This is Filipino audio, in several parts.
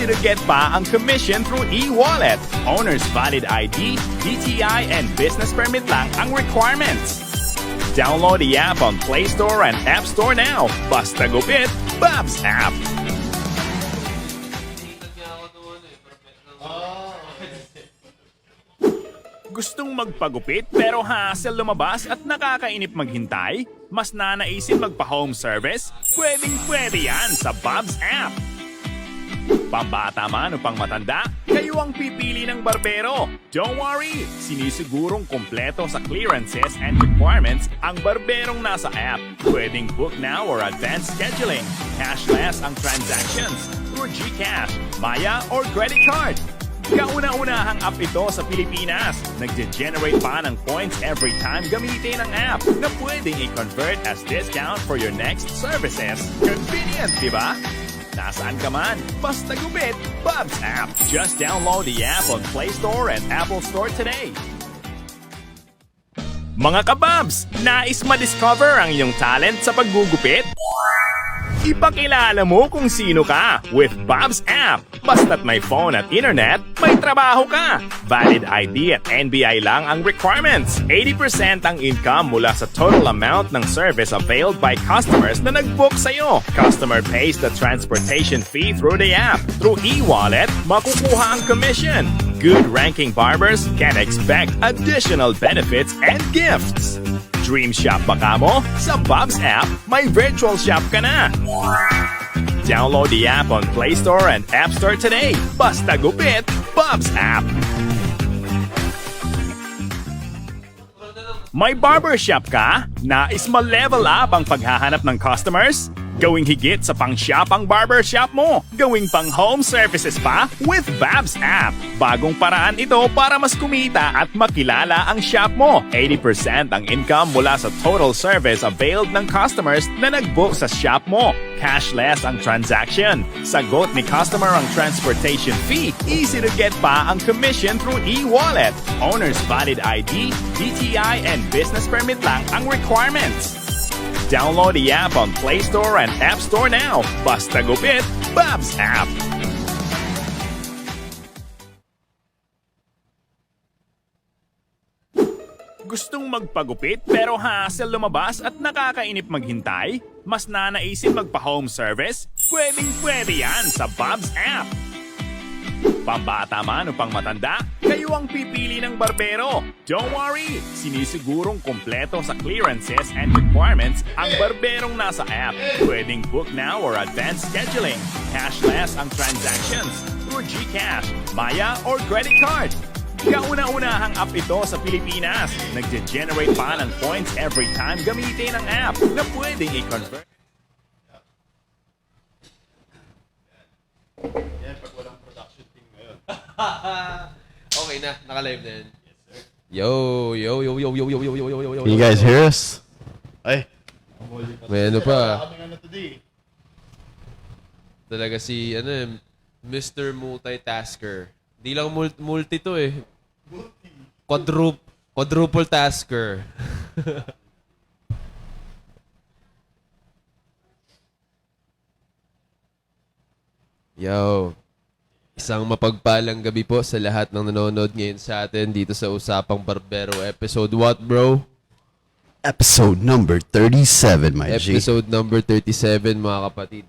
Easy to get pa ang commission through e-wallet. Owner's valid ID, DTI, and business permit lang ang requirements. Download the app on Play Store and App Store now. Basta gupit, Bob's app. Gustong magpagupit pero hassle lumabas at nakakainip maghintay? Mas nanaisin magpa-home service? Pwedeng-pwede yan sa Bob's app. Pambata man o pang matanda, kayo ang pipili ng barbero. Don't worry, sinisigurong kompleto sa clearances and requirements ang barberong nasa app. Pwedeng book now or advanced scheduling. Cashless ang transactions through GCash, Maya, or credit card. Kauna-unahang app ito sa Pilipinas. Nagge-generate pa ng points every time gamitin ang app na pwedeng i-convert as discount for your next services. Convenient, di ba? Nasaan ka man? Basta gupit, Bob's app. Just download the app on Play Store and Apple Store today. Mga kababs, nais ma-discover ang iyong talent sa paggugupit? Ipakilala mo kung sino ka with Bob's app. Basta't may phone at internet, may trabaho ka. Valid ID at NBI lang ang requirements. 80% ang income mula sa total amount ng service availed by customers na nag-book sa'yo. Customer pays the transportation fee through the app. Through e-wallet, makukuha ang commission. Good ranking barbers can expect additional benefits and gifts. Dream shop ba ka mo? Sa Bob's app, may virtual shop ka na. Download the app on Play Store and App Store today. Basta gupit, Bob's app. May barbershop ka? Nais ma-level up ang paghahanap ng customers? Gawing higit sa pang-shop ang barbershop mo. Gawing pang-home services pa with Bob's app. Bagong paraan ito para mas kumita at makilala ang shop mo. 80% ang income mula sa total service availed ng customers na nag-book sa shop mo. Cashless ang transaction. Sagot ni customer ang transportation fee. Easy to get pa ang commission through e-wallet. Owner's valid ID, DTI, and business permit lang ang requirements. Download the app on Play Store and App Store now. Basta gupit, Bob's app. Gustong magpagupit pero hassle lumabas at nakakainip maghintay? Mas nanaisin magpa-home service? Pwedeng-pwede yan sa Bob's app. Pambata man o pang matanda, kayo ang pipili ng barbero. Don't worry, sinisigurong kompleto sa clearances and requirements ang barberong nasa app. Pwedeng book now or advanced scheduling. Cashless ang transactions through GCash, Maya, or credit card. Kauna-unahang app ito sa Pilipinas. Nagge-generate pa ng points every time gamitin ang app na pwedeng i-convert. Okay na, naka-live na yan. Yes, sir. Yo. Can you guys hear us? Ay. May ano pa. Kami ano today. Talaga si, Mr. Multitasker. Di lang multi to eh. Quadruple tasker. Yo. Isang mapagpalang gabi po sa lahat ng nanonood ngayon sa atin dito sa Usapang Barbero. Episode what, bro? Episode number 37, my G. Episode number 37, mga kapatid.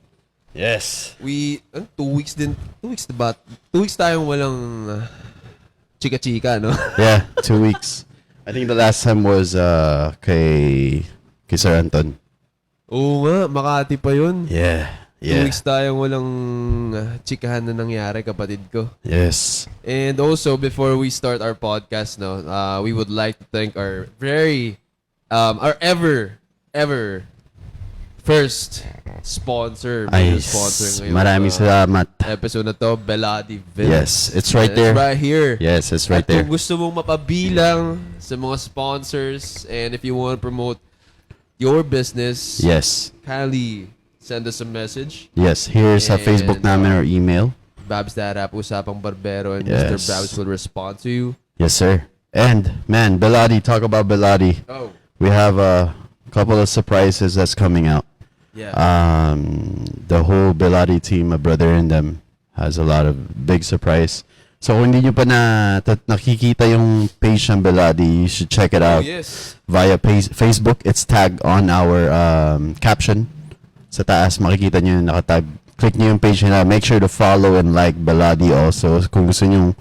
Yes. We, 2 weeks din. 2 weeks ba? 2 weeks tayong walang chika-chika, no? Yeah, 2 weeks. I think the last time was kay Sir Anton. Oo nga, Makati pa yun. Yeah. 2 weeks tayong walang chikahan na nangyari, kapatid ko. Yes. And also, before we start our podcast, no, we would like to thank our our ever first sponsor. Ay, Sponsor ngayon. maraming salamat. Episode na to, Belati Vince. Yes, it's right there. It's right here. Yes, it's right At there. kung gusto mong mapabilang sa mga sponsors and if you want to promote your business, Yes. kindly send us a message. Yes, here's sa Facebook And, namin or email. Babs.app, Usapang Barbero, and Yes. Mr. Babs will respond to you. Yes, sir. And, man, Belati, talk about Belati. Oh, We have a couple of surprises that's coming out. yeah. The whole Belati team, my brother and them, has a lot of big surprise. So kung hindi nyo pa nakikita yung page ng Beladi, you should check it out yes. via Facebook. It's tagged on our caption. Sa taas, makikita nyo yung nakatag. Click nyo yung page nila. Make sure to follow and like Beladi also. Kung gusto nyo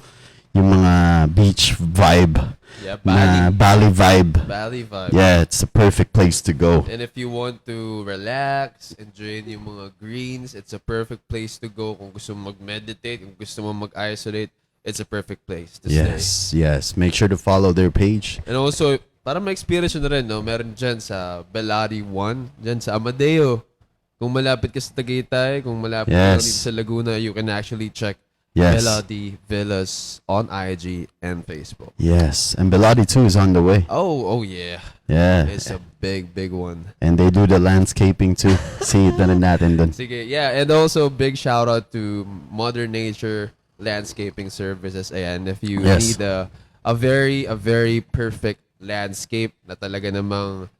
yung mga beach vibe. Yeah, Na Bali vibe. Bali vibe. Yeah, it's the perfect place to go. And if you want to relax, enjoy yung mga greens, it's a perfect place to go. Kung gusto mo mag-meditate, kung gusto mo mag-isolate, it's a perfect place to stay. Yes. Make sure to follow their page. And also, para ma-experience nyo na rin, no? Meron dyan sa Belari 1, dyan sa Amadeo. Kung malapit ka sa Tagaytay, kung malapit ka dito sa Laguna, you can actually check Beladi Villas on IG and Facebook. Yes, and Beladi 2 is on the way. Oh yeah. Yeah. It's a big one. And they do the landscaping too. See, done natin dun. Sige, yeah, and also big shout out to Mother Nature Landscaping Services. Ayan, if you need a very perfect landscape na talaga namang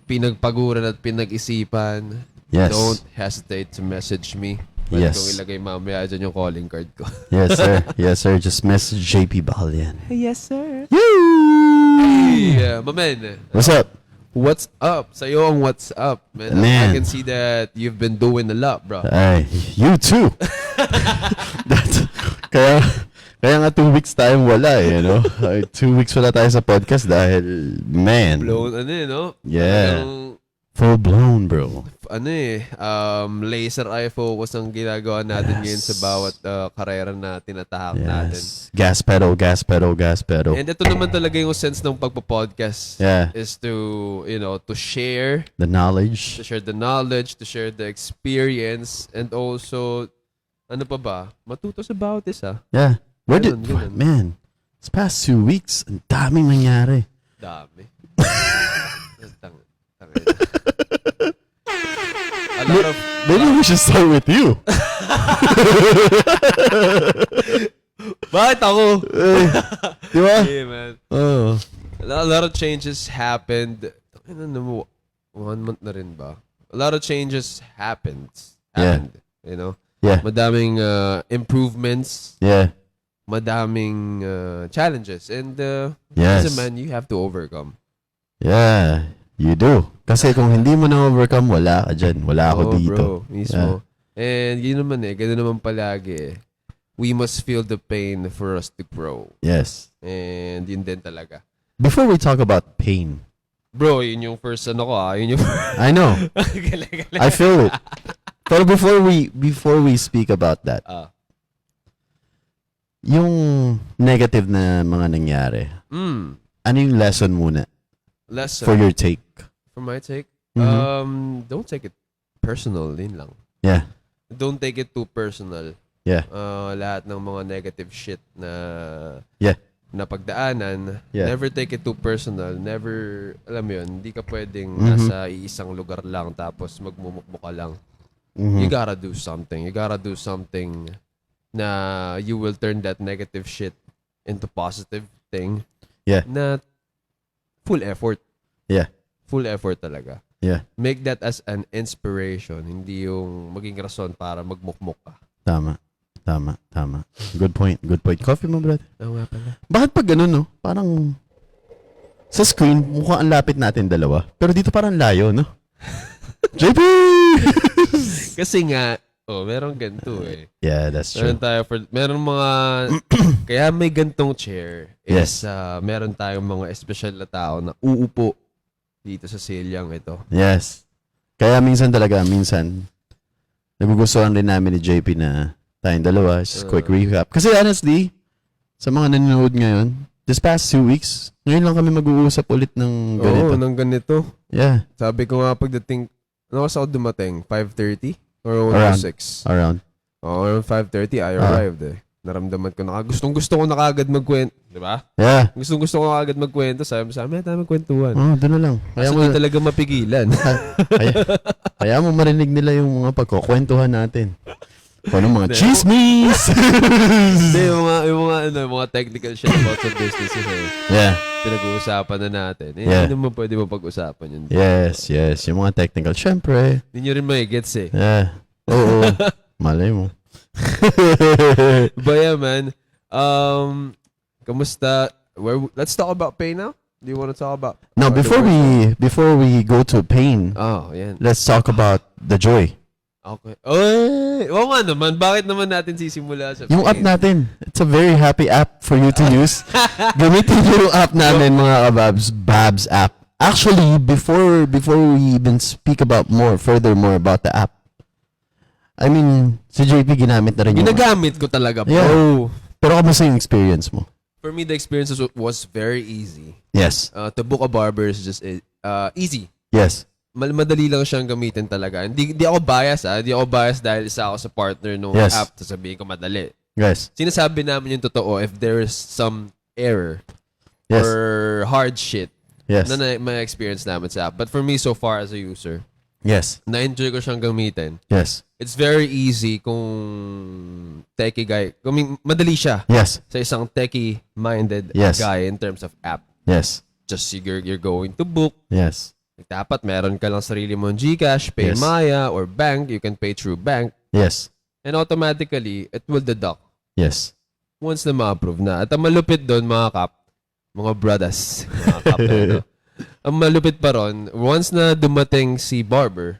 pinagpaguran at pinag-isipan, don't hesitate to message me. Pwede kong ilagay mamaya dyan yung calling card ko. Yes, sir. Yes, sir. Just message JP Balian. Yes, sir. Yay! Hey, mamen. What's up? What's up? Sa'yo ang what's up, man. I can see that you've been doing a lot, bro. Ay, you too. kaya nga 2 weeks tayong wala eh, you know? 2 weeks wala tayo sa podcast dahil, man. Blown, no? Yeah. Full blown, bro. Laser eye focus ang ginagawa natin ngayon sa bawat karera na tinatahak natin. Gas pedal, gas pedal, gas pedal. And ito naman talaga yung sense ng pagpo-podcast. Yeah. Is to, to share the knowledge. To share the knowledge, to share the experience, and also, ano pa ba? Matuto sa bawat isa. Yeah. Ganun. Man, this past 2 weeks, ang daming nangyari. Dami. A lot of... Maybe we should start with you. Bakit ako? Di ba? Yeah, man. Oh. A lot of changes happened. 1 month na rin ba? A lot of changes happened. You know? Yeah. Madaming improvements. Yeah. Madaming challenges. And yes. as a man, you have to overcome. Yeah. You do. Kasi kung hindi mo na-overcome, wala ka dyan. Wala ako dito. Bro, mismo. And yun naman ganoon naman palagi We must feel the pain for us to grow. Yes. And yun din talaga. Before we talk about pain. Bro, yun yung first ko Yun yung I know. I feel it. Pero before we speak about that, yung negative na mga nangyari, ano yung lesson muna? Lesson? For your take. For my take? Mm-hmm. Don't take it personal, yun lang. Yeah. Don't take it too personal. Yeah. Lahat ng mga negative shit na na pagdaanan, never take it too personal. Never, alam mo yun, hindi ka pwedeng nasa iisang lugar lang tapos magmumukmo ka lang. You gotta do something. You gotta do something na you will turn that negative shit into positive thing. Yeah. Na full effort. Yeah. Full effort talaga. Yeah. Make that as an inspiration, hindi yung maging rason para magmukmok ka. Tama. Good point. Coffee mo, brother? Oo nga pala. Bakit pag ganun, no? Parang sa screen, mukhang ang lapit natin dalawa. Pero dito parang layo, no? JP! Kasi nga, merong ganito eh. Yeah, that's true. Meron mga, kaya may gantong chair. Yes. Meron tayong mga espesyal na tao na uupo dito sa silyang ito. Yes. Kaya minsan, nagugustuhan rin namin ni JP na tayong dalawa. Just quick recap. Kasi honestly, sa mga nanonood ngayon, this past 2 weeks, ngayon lang kami mag-uusap ulit ng ganito. Oo, ng ganito. Yeah. Sabi ko nga pagdating, ano kasi ako dumating? 5:30? Or 6? Around. Around 5:30, I arrived eh. Naramdaman ko na, gustong-gusto ko na kagad magkwento. Di ba? Yeah. Gustong-gusto ko na kagad magkwento. Sabi tayo magkwentuhan. Doon na lang. Kasi hindi talaga mapigilan. Kaya mo marinig nila yung mga pagkukwentuhan natin. Kung mga chismis! Hindi, yung mga technical shit about the business Yeah. Pinag-uusapan na natin. Yeah. Hindi naman pwede mo pag-usapan yun. Yes. Yung mga technical. Siyempre. Hindi nyo rin may gets eh. Yeah. Oo. Malay mo. But yeah, man. Kamusta? Let's talk about pain now. Do you want to talk about? No, the before we go to pain, yeah. let's talk about the joy. Okay. Oy, oo nga naman. Bakit naman natin sisimula sa Yung app pain? natin, it's a very happy app for you to use. Gamitin niyo yung app namin, mga kababs, Babs app. Actually, before we even speak about furthermore about the app, I mean, si JP ginamit na rin yung Ginagamit ko talaga, bro. Yeah. Pero kamusta yung experience mo? For me, the experience was very easy. Yes. To book a barber is just easy. Yes. Madali lang siyang gamitin talaga. Hindi ako bias, Hindi ako bias dahil isa ako sa partner ng Yes. app. Sasabihin ko madali. Yes. Sinasabi namin yung totoo if there is some error Yes. or hard shit Yes. na may experience namin sa app. But for me, so far as a user, Yes. na-enjoy ko siyang gamitin. Yes. It's very easy kung techie guy. Madali siya Yes. sa isang techie-minded Yes. guy in terms of app. Yes. Just you're going to book. Yes. Dapat meron ka lang sarili mong GCash, Yes. PayMaya, or bank. You can pay through bank. Yes. And automatically, it will deduct Yes. once na ma-approve na. At ang malupit doon, mga brothers, mga kap, ano, ang malupit pa ron, once na dumating si barber,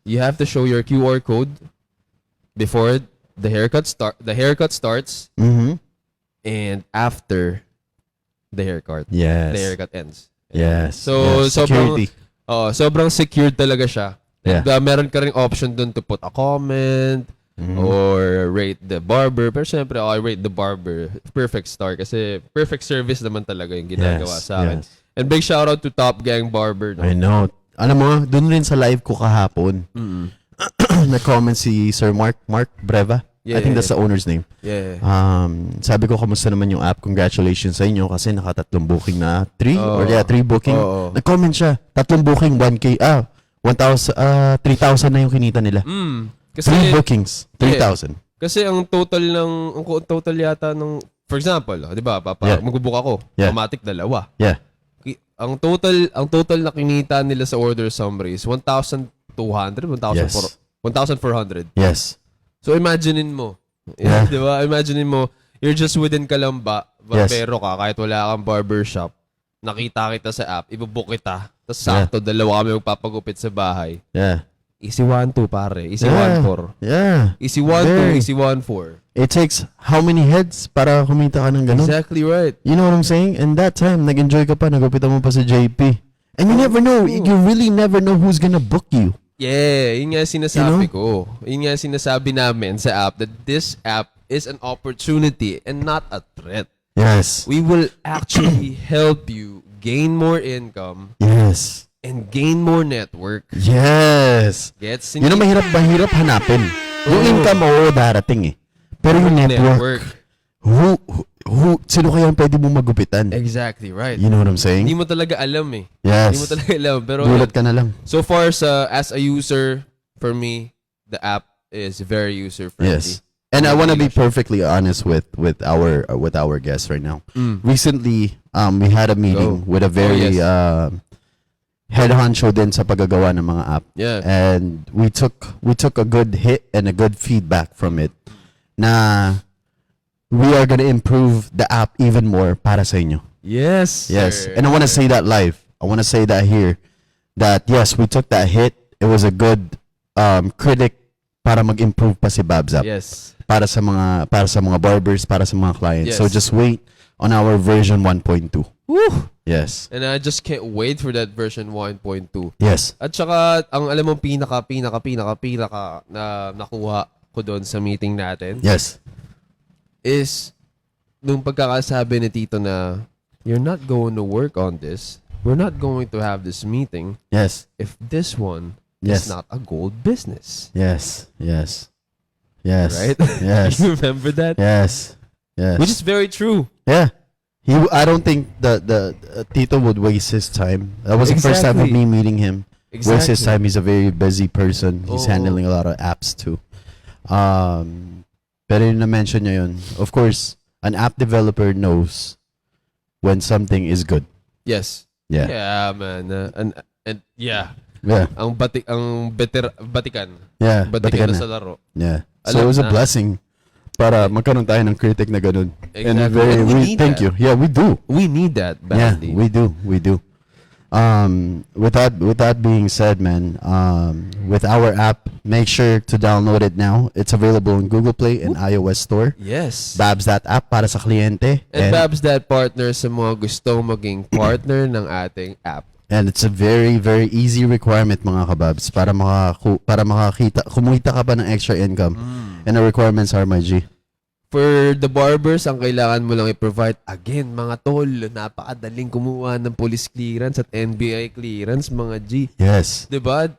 you have to show your QR code before the haircut starts Mm-hmm. and after the haircut. Yes. The haircut ends. Yes. So, yes. Security. sobrang secured talaga siya. Yeah. And, meron ka ring option dun to put a comment or rate the barber. Pero syempre, I rate the barber. Perfect star kasi perfect service naman talaga yung ginagawa Yes, sa akin. yes. And big shout out to Top Gang Barber. No? I know. Alam mo, dun rin sa live ko kahapon, nag-comment si Sir Mark Breva. I think that's the owner's name. Yeah. Sabi ko, kamusta naman yung app? Congratulations sa inyo kasi nakatatlong booking na. 3 booking. Nag-comment siya. Tatlong booking, 1K. 3,000 na yung kinita nila. Kasi 3 bookings, 3,000. Kasi ang total yata ng, for example, di ba, magbubook ako, Yeah. automatic 2. Yeah. Ang total na kinita nila sa order summary is 1,200, 1,400. Yes. So imaginein mo, Yeah. di ba? Imaginein mo, you're just within Kalamba, barbero ka, kahit wala kang barbershop, nakita kita sa app, ibubook kita, tapos sakto, 2 kami magpapagupit sa bahay. Yeah. Easy 1-2, pare. Easy Yeah. 1-4. Yeah. Easy 1-2, Very. easy 1-4. It takes how many heads para kumita ka ng ganun? Exactly right. You know what I'm saying? And that time, nag-enjoy ka pa, nagupitan mo pa sa JP. And you never know, you really never know who's gonna book you. Yeah, yun nga sinasabi ko. Yun nga sinasabi namin sa app that this app is an opportunity and not a threat. Yes. We will actually help you gain more income Yes. and gain more network. Yes. Gets? Yun ang mahirap hanapin. Yung income, oo, darating eh. Pero yung network, sino kaya ang pwede mo magupitan? Exactly right. You know what I'm saying? Hindi mo talaga alam eh. Yes. Hindi mo talaga alam. Pero Gulat ka na lang. so far, as a user, for me, the app is very user-friendly. Yes. And I want to be perfectly honest with our guests right now. Recently, we had a meeting with a very head honcho din sa paggagawa ng mga app. Yeah. And we took a good hit and a good feedback from it. Na we are gonna improve the app even more para sa inyo. Yes. Yes. Sir. And I want to say that live. I want to say that here. That yes, we took that hit. It was a good critic para mag-improve pa si Babs app. Yes. Para sa mga barbers, para sa mga clients. Yes. So just wait on our version 1.2. Woo! Yes. And I just can't wait for that version 1.2. Yes. At saka, ang alam mong pinaka na nakuha ko doon sa meeting natin Yes. is nung pagkakasabi ni Tito na you're not going to work on this. We're not going to have this meeting Yes. if this one Yes. is not a gold business. Yes. Yes. Yes. Right? Yes. You remember that? Yes. Yes. Which is very true. Yeah. I don't think the Tito would waste his time. That was the first time of Exactly. me meeting him. Waste his Exactly. time. He's a very busy person. He's Oo. handling a lot of apps too. Pero yung na-mention niya yun, of course, an app developer knows when something is good. Yes. Yeah. Yeah, man. And yeah. Yeah. Batikan. Yeah. Batikan na na. sa laro. Yeah. So it was a na. blessing para magkaroon tayo ng critic na ganun. And Exactly. And we need thank that. you. Yeah, we do. We need that Yeah, badly. we do. With that being said, man, with our app, make sure to download it now. It's available in Google Play and iOS Store. Yes. Babs that app para sa kliyente. And Babs that partner sa mga gustong maging partner ng ating app. And it's a very, very easy requirement, mga kababs, para kumita ka pa ng extra income. And the requirements are, my G. For the barbers, ang kailangan mo lang i-provide, again, mga tol, napakadaling kumuha ng police clearance at NBI clearance, mga G. Yes. Diba?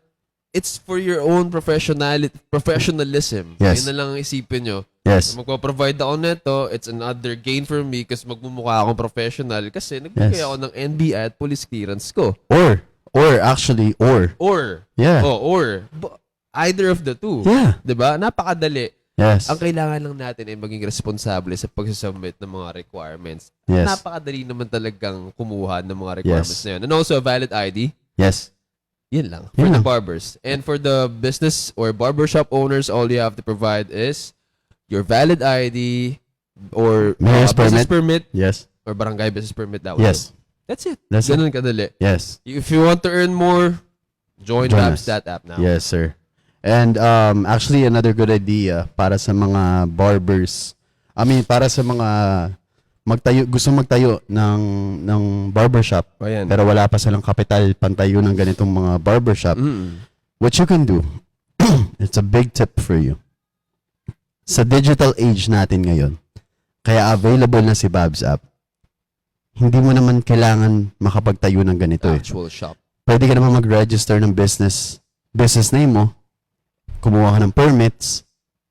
It's for your own professionalism. Yes. Yun na lang ang isipin nyo. Yes. Magpo-provide ako neto, it's another gain for me kasi magmumukha akong professional kasi nagbigay Yes. ako ng NBI at police clearance ko. Or. Yeah. Either of the two. Yeah. Diba? Napakadali. Yes. Ang kailangan lang natin ay maging responsable sa pagsasubmit ng mga requirements. Yes. Napakadali naman talagang kumuha ng mga requirements Yes. na yun. And also a valid ID. Yes. Yun lang. For Yun the lang. barbers. And for the business or barbershop owners, all you have to provide is your valid ID or Mayor's business permit Yes. or barangay business permit. That Yes. That's it. That's it. Ganun kadali. Yes. If you want to earn more, join Join Babs us. that app now. Yes, sir. And actually another good idea para sa mga barbers. Para sa mga gusto magtayo ng barbershop Ayan. pero wala pa silang kapital pantayo ng ganitong mga barbershop. What you can do, it's a big tip for you. Sa digital age natin ngayon, kaya available na si Babs app. Hindi mo naman kailangan makapagtayo ng ganito eh. Actual shop. Pwede ka naman mag-register ng business name mo, kumuha ka ng permits,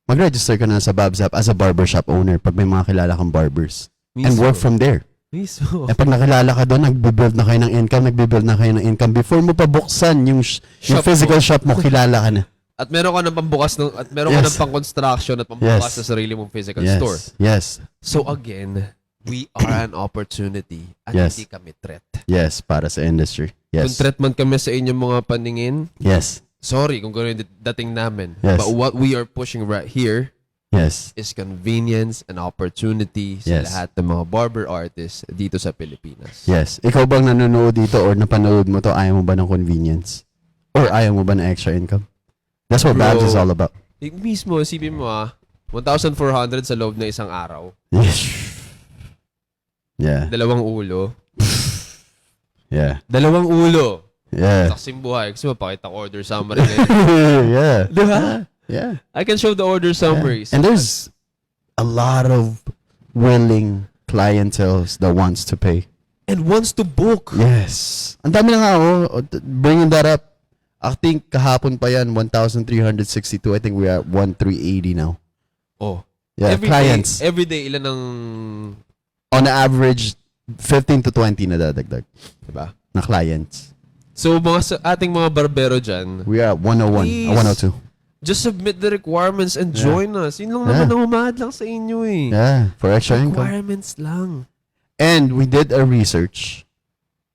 mag-register ka na sa Babs app as a barbershop owner pag may mga kilala kang barbers. And work from there. Mismo. Eh pag nakilala ka doon, nagbe-build na kayo ng income. Before mo pa buksan yung Shop physical mo. shop mo, kilala ka na. At meron ka ng pambukas at meron ka Yes. ng pang-construction at pambukas Yes. sa sarili mong physical Yes. store. Yes. So again, we are an opportunity at Yes. hindi kami threat. Yes, para sa industry. Kung Yes. threat man kami sa inyong mga paningin, Yes. sorry kung gano'n yung dating namin. Yes. But what we are pushing right here Yes. is convenience and opportunity sa Yes. lahat ng mga barber artists dito sa Pilipinas. Yes. Ikaw bang nanonood dito or napanood mo to, ayaw mo ba ng convenience? Or ayaw mo ba ng extra income? That's what Bro. Babs is all about. Mismo, isipin mo 1,400 sa loob na isang araw. Yeah. Dalawang ulo. Yeah. Dalawang ulo. Yeah. Taksim buhay. Kasi mapakita ko order summary ngayon. Yeah. Diba? Yeah. I can show the order summaries. And there's a lot of willing clienteles that wants to pay. And wants to book. Yes. Ang dami na nga bringing that up. I think kahapon pa yan, 1,362. I think we are at 1,380 now. Oh. Yeah, clients. Every day, ilan ang... On average, 15 to 20 na dadagdag. Diba? Na clients. So, sa ating mga barbero dyan, We are at 101, Please. 102. just submit the requirements and Yeah. join us. Yun lang Yeah. naman ang humahad lang sa inyo eh. Yeah, for extra income. Requirements lang. And we did a research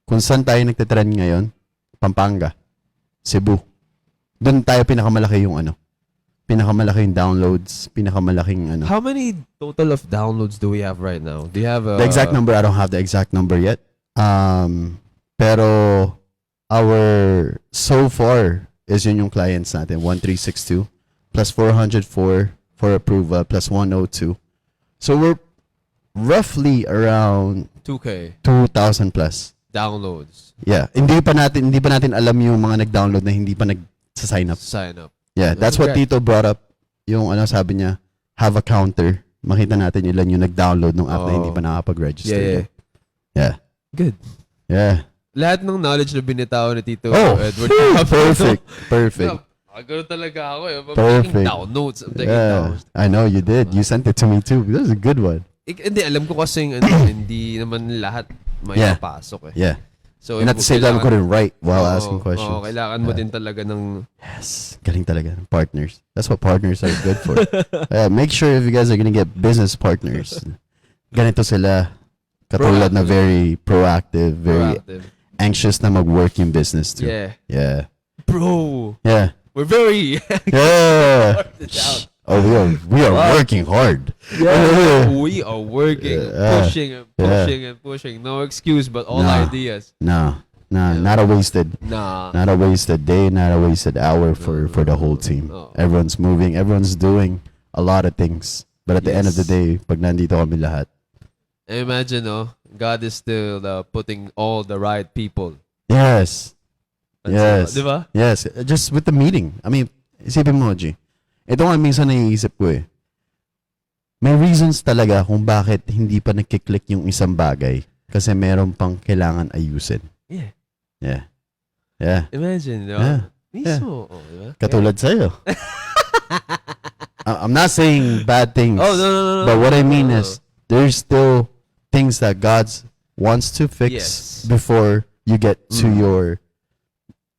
kung saan tayo nagtitrend ngayon. Pampanga. Cebu. Doon tayo pinakamalaki yung pinakamalaki yung downloads, pinakamalaking How many total of downloads do we have right now? Do you have The exact number, I don't have the exact number yet. Pero our so far is yun yung clients natin, 1362 plus 404 for approval plus 102. So we're roughly around 2K 2,000 plus. downloads. Yeah, hindi pa natin alam yung mga nag-download na hindi pa nag-sign up. Sign up. Yeah, that's what Okay. Tito brought up. Yung sabi niya, have a counter. Makita natin ilan yung nag-download ng app na hindi pa nakapag-register. Yeah. Yeah. Good. Yeah. Lahat ng knowledge na binitaw ni Tito Oh, Edward. perfect. Ganoon talaga ako eh. I'm Perfect. taking downloads. I'm taking Yeah, downloads. I know you did. You sent it to me too. That was a good one. Hindi, alam ko kasi hindi naman lahat may Yeah. papasok eh. Yeah. So, And at the same time, I couldn't write while Oo, asking questions. oo, kailangan mo din talaga ng... Yes. Galing talaga. Partners. That's what partners are good for. Make sure if you guys are gonna get business partners, ganito sila. Katulad na very proactive, very proactive. anxious na mag-work yung business too. Yeah. Yeah. Bro, Yeah. we're very... Yeah. Sorted out. Oh, we are working hard. We are working, pushing and pushing. No excuse, but all Nah. ideas. No, not a wasted. Nah. Not a wasted day, not a wasted hour for the whole team. No. Everyone's moving, everyone's doing a lot of things. But at the end of the Yes. day, pag nandito kami lahat, Imagine, God is still putting all the right people. yes, yes, Di ba? yes, just with the meeting. I mean, isipin mo, G. Ito nga minsan naiisip ko eh. May reasons talaga kung bakit hindi pa nagkiklik yung isang bagay. Kasi meron pang kailangan ayusin. Yeah. Yeah. Yeah. Imagine, di Yeah. ba? Mismo. Oh, di ba? Katulad sa'yo. I'm not saying bad things. Oh, no. But what I mean is, there's still things that God wants to fix Yes. before you get to your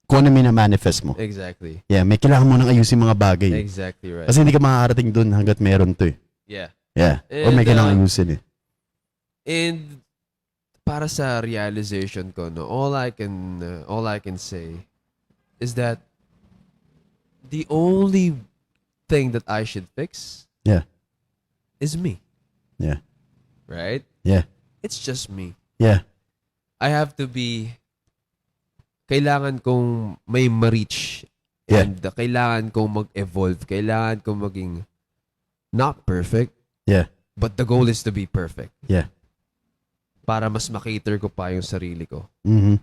kung ano mina-manifest mo. Exactly. Yeah, may kailangan mo nang ayusin mga bagay. Exactly right. Kasi hindi ka makakarating dun hanggat meron to eh. Yeah. Yeah. Or may And, kailangan ayusin eh. And para sa realization ko, no, all I can say is that the only thing that I should fix Yeah. is me, Yeah. right? Yeah. It's just me. Yeah. I have to be kailangan kong may ma-reach Yeah. and kailangan kong mag-evolve, kailangan kong maging not perfect, Yeah. but the goal is to be perfect. Yeah. Para mas makater ko pa yung sarili ko. Mhm.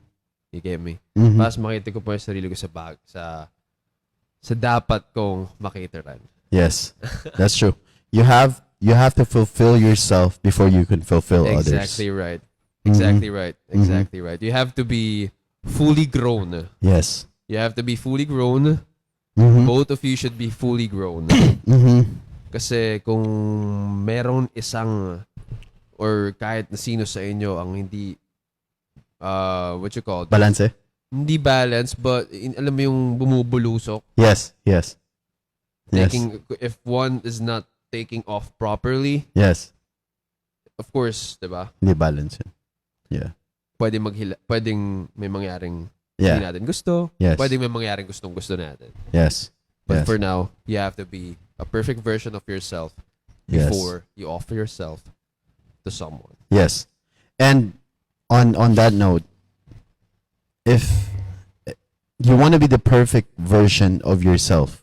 You get me? Mhm. Mas makater ko pa yung sarili ko sa dapat kong makiteran. Yes. That's true. You have to fulfill yourself before you can fulfill Exactly others. right. Exactly right. Exactly right. You have to be fully grown. Yes. You have to be fully grown. Mhm. Both of you should be fully grown. Mhm. Kasi kung meron isang or kahit na sino sa inyo ang hindi what you call it? Balance eh? Hindi balance but alam mo yung bumubulusok. Yes. Yes. Yes. If one is not taking off properly, Yes. of course, 'di ba? Hindi balance yun. Yeah. Pwedeng may mangyaring hindi Yeah. natin gusto. Yes. Pwedeng may mangyaring gustong-gusto natin. Yes. But Yes. for now, you have to be a perfect version of yourself Yes. before you offer yourself to someone. Yes. And on that note, if you want to be the perfect version of yourself,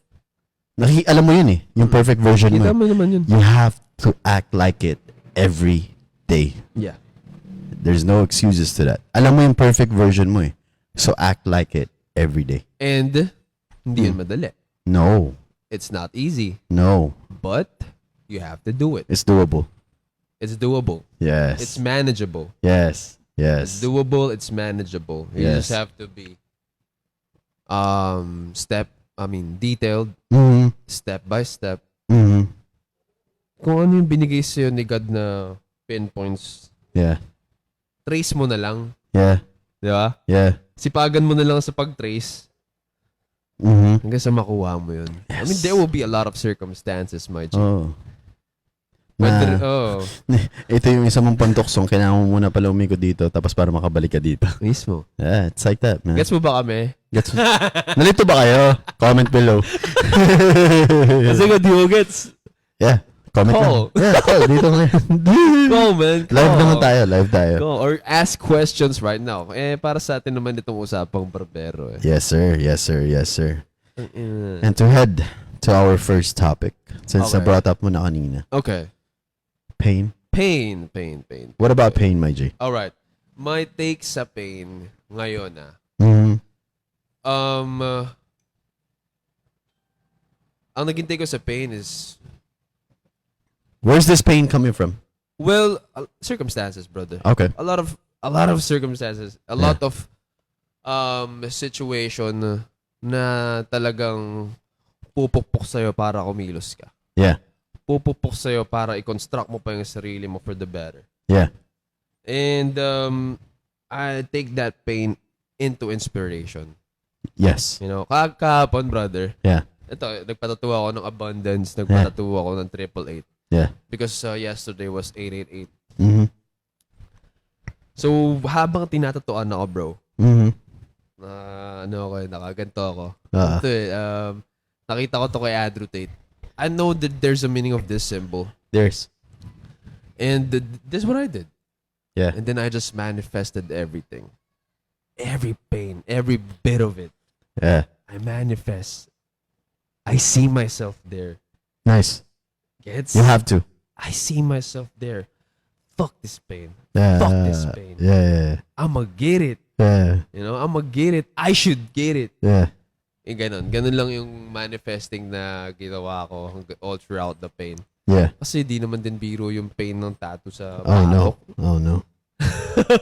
alam mo yun eh, yung perfect version Kita mo. mo naman yun. You have to act like it every day. Yeah. There's no excuses to that. Alam mo yung perfect version mo eh. So act like it every day. And hindi yun madali. No. It's not easy, No. but you have to do it. It's doable. It's doable. Yes. It's manageable. Yes. It's Yes. doable, it's manageable. You Yes. just have to be detailed, Mhm. step by step. Mhm. Kung ano yung binigay sa'yo ni God na pinpoints, Yeah. trace mo na lang. Yeah. Di ba? Yeah. Sipagan mo na lang sa pag-trace Mhm. hanggang sa makuha mo yun. I mean, Yes. there will be a lot of circumstances, my G. Oh. Whether, Na, ito yung isa mong pantuksong, kailangan mo muna pala umikot dito tapos para makabalik ka dito. mismo. Yeah, it's like that, man. Gets mo ba kami? Gets Nalito ba kayo? Comment below. Kasi nga, di mo gets. Yeah, comment Call. lang. Yeah, call. Dito ngayon. Go, man. Live Call. naman tayo, live tayo. Go. Or ask questions right now. Para sa atin naman itong usapang barbero. Yes, sir. Yes, sir. Yes, sir. Uh, And to head to our first topic, since I Okay. brought up mo na kanina, Okay. pain. Pain. What about pain, my G? Alright. My take sa pain ngayon Mhm. ang naging take ko sa pain is, Where's this pain coming from? well, circumstances, brother. Okay. A lot of circumstances. A lot of situation na talagang pupukpok sa'yo para kumilos ka. Yeah. Pupukpok sa'yo para i-construct mo pa yung sarili mo for the better. Yeah. And I take that pain into inspiration. Yes. You know, kahapon, brother, Yeah. ito, nagpatattoo ako ng abundance, nagpatattoo ako ng 888. Yeah. Because yesterday was 888. Mhm. So, habang tinatatuan ako, bro, Mhm. nakaganto ako. Ah. Ito nakita ko to kay Andrew Tate. I know that there's a meaning of this symbol. There's. And this is what I did. Yeah. And then I just manifested everything. Every pain, every bit of it. Yeah. I manifest. I see myself there. Nice. Gets? You have to. I see myself there. Fuck this pain. Yeah. Fuck this pain. Yeah. I'ma get it. Yeah. You know, I'ma get it. I should get it. Yeah. Ganun. Ganun lang yung manifesting na ginawa ko all throughout the pain. Yeah. Kasi di naman din biro yung pain ng tattoo sa Oh no. batok. Oh no.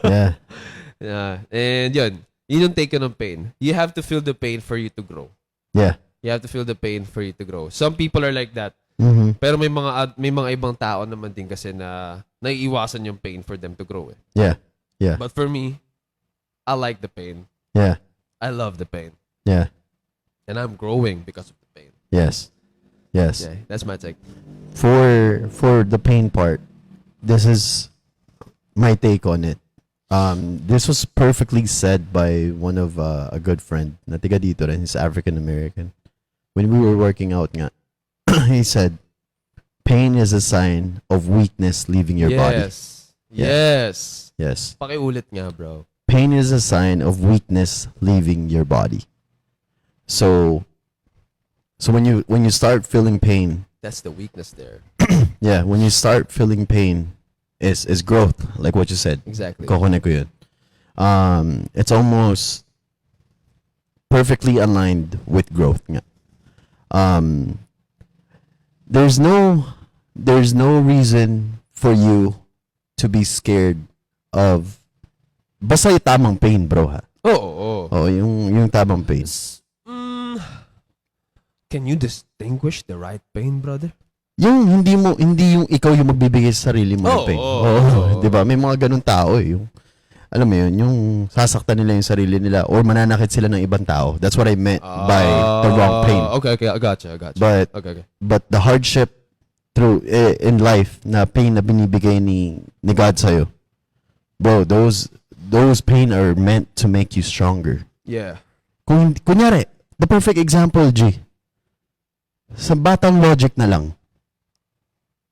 Yeah. And yun yung take ko ng pain. You have to feel the pain for you to grow. Yeah. You have to feel the pain for you to grow. Some people are like that. Mm-hmm. Pero may mga ibang tao naman din kasi na naiiwasan yung pain for them to grow. Yeah. Yeah. But for me, I like the pain. Yeah. I love the pain. Yeah. And I'm growing because of the pain. Yes. Yes. Yeah, that's my take. For the pain part, this is my take on it. This was perfectly said by one of a good friend na tiga dito rin. He's African American. When we were working out nga, he said, pain is a sign of weakness leaving your body. Yes. Yes. Yes. Pakiulit nga, bro. Pain is a sign of weakness leaving your body. So when you start feeling pain, That's the weakness there. yeah, when you start feeling pain, is growth, like what you said. Exactly. Kokonek ko yun. It's almost perfectly aligned with growth nga. There's no reason for you to be scared of basta yung tamang pain, bro, ha. Oo. Oh, yung tamang pain. Can you distinguish the right pain, brother? Yung hindi yung ikaw yung magbibigay sa sarili mo ng pain. Oo. 'Di ba? May mga ganung tao yung alam mo yun, yung sasaktan nila yung sarili nila or mananakit sila ng ibang tao. That's what I meant by the wrong pain. Okay, I gotcha. But Okay. but the hardship through in life na pain na binibigay ni God sa'yo, bro, those pain are meant to make you stronger. Yeah. Kunyari, the perfect example, G. Sa batang logic na lang.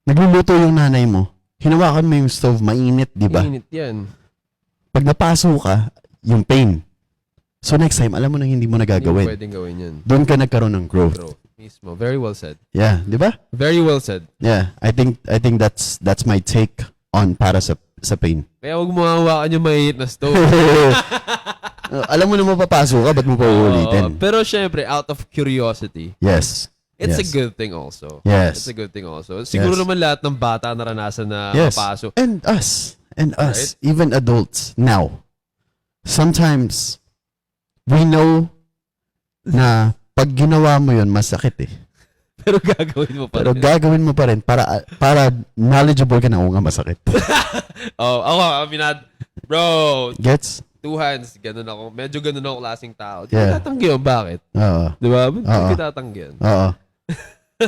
Nagluluto yung nanay mo. Hinawakan mo yung stove, mainit, di ba? Init yan. Pag napaso ka, yung pain. So next time, alam mo na hindi mo Hindi nagagawin. pwedeng gawin yan. Doon ka nagkaroon ng growth. Bro, mismo. Very well said. Yeah, di ba? Very well said. Yeah, I think that's my take on para sa pain. Kaya huwag mo hawakan yung mainit na stove. Alam mo na mapapasok ka, ba't mo pa uulitin? Pero syempre, out of curiosity, Yes. it's yes. a good thing also. Yes. It's a good thing also. Siguro Yes. naman lahat ng bata naranasan na Yes. mapasok. And us, even adults now. Sometimes we know na pag ginawa mo yun, masakit eh. Pero gagawin mo pa Pero rin. gagawin mo pa rin para knowledgeable ka na kung nga masakit. Ako, bro, Gets? 2 hands, ganun ako. Medyo ganun ako klaseng tao. Di Yeah. ko tatanggihan. Bakit? Oo. Di ba? Di Oo. ko tatanggihan. Oo.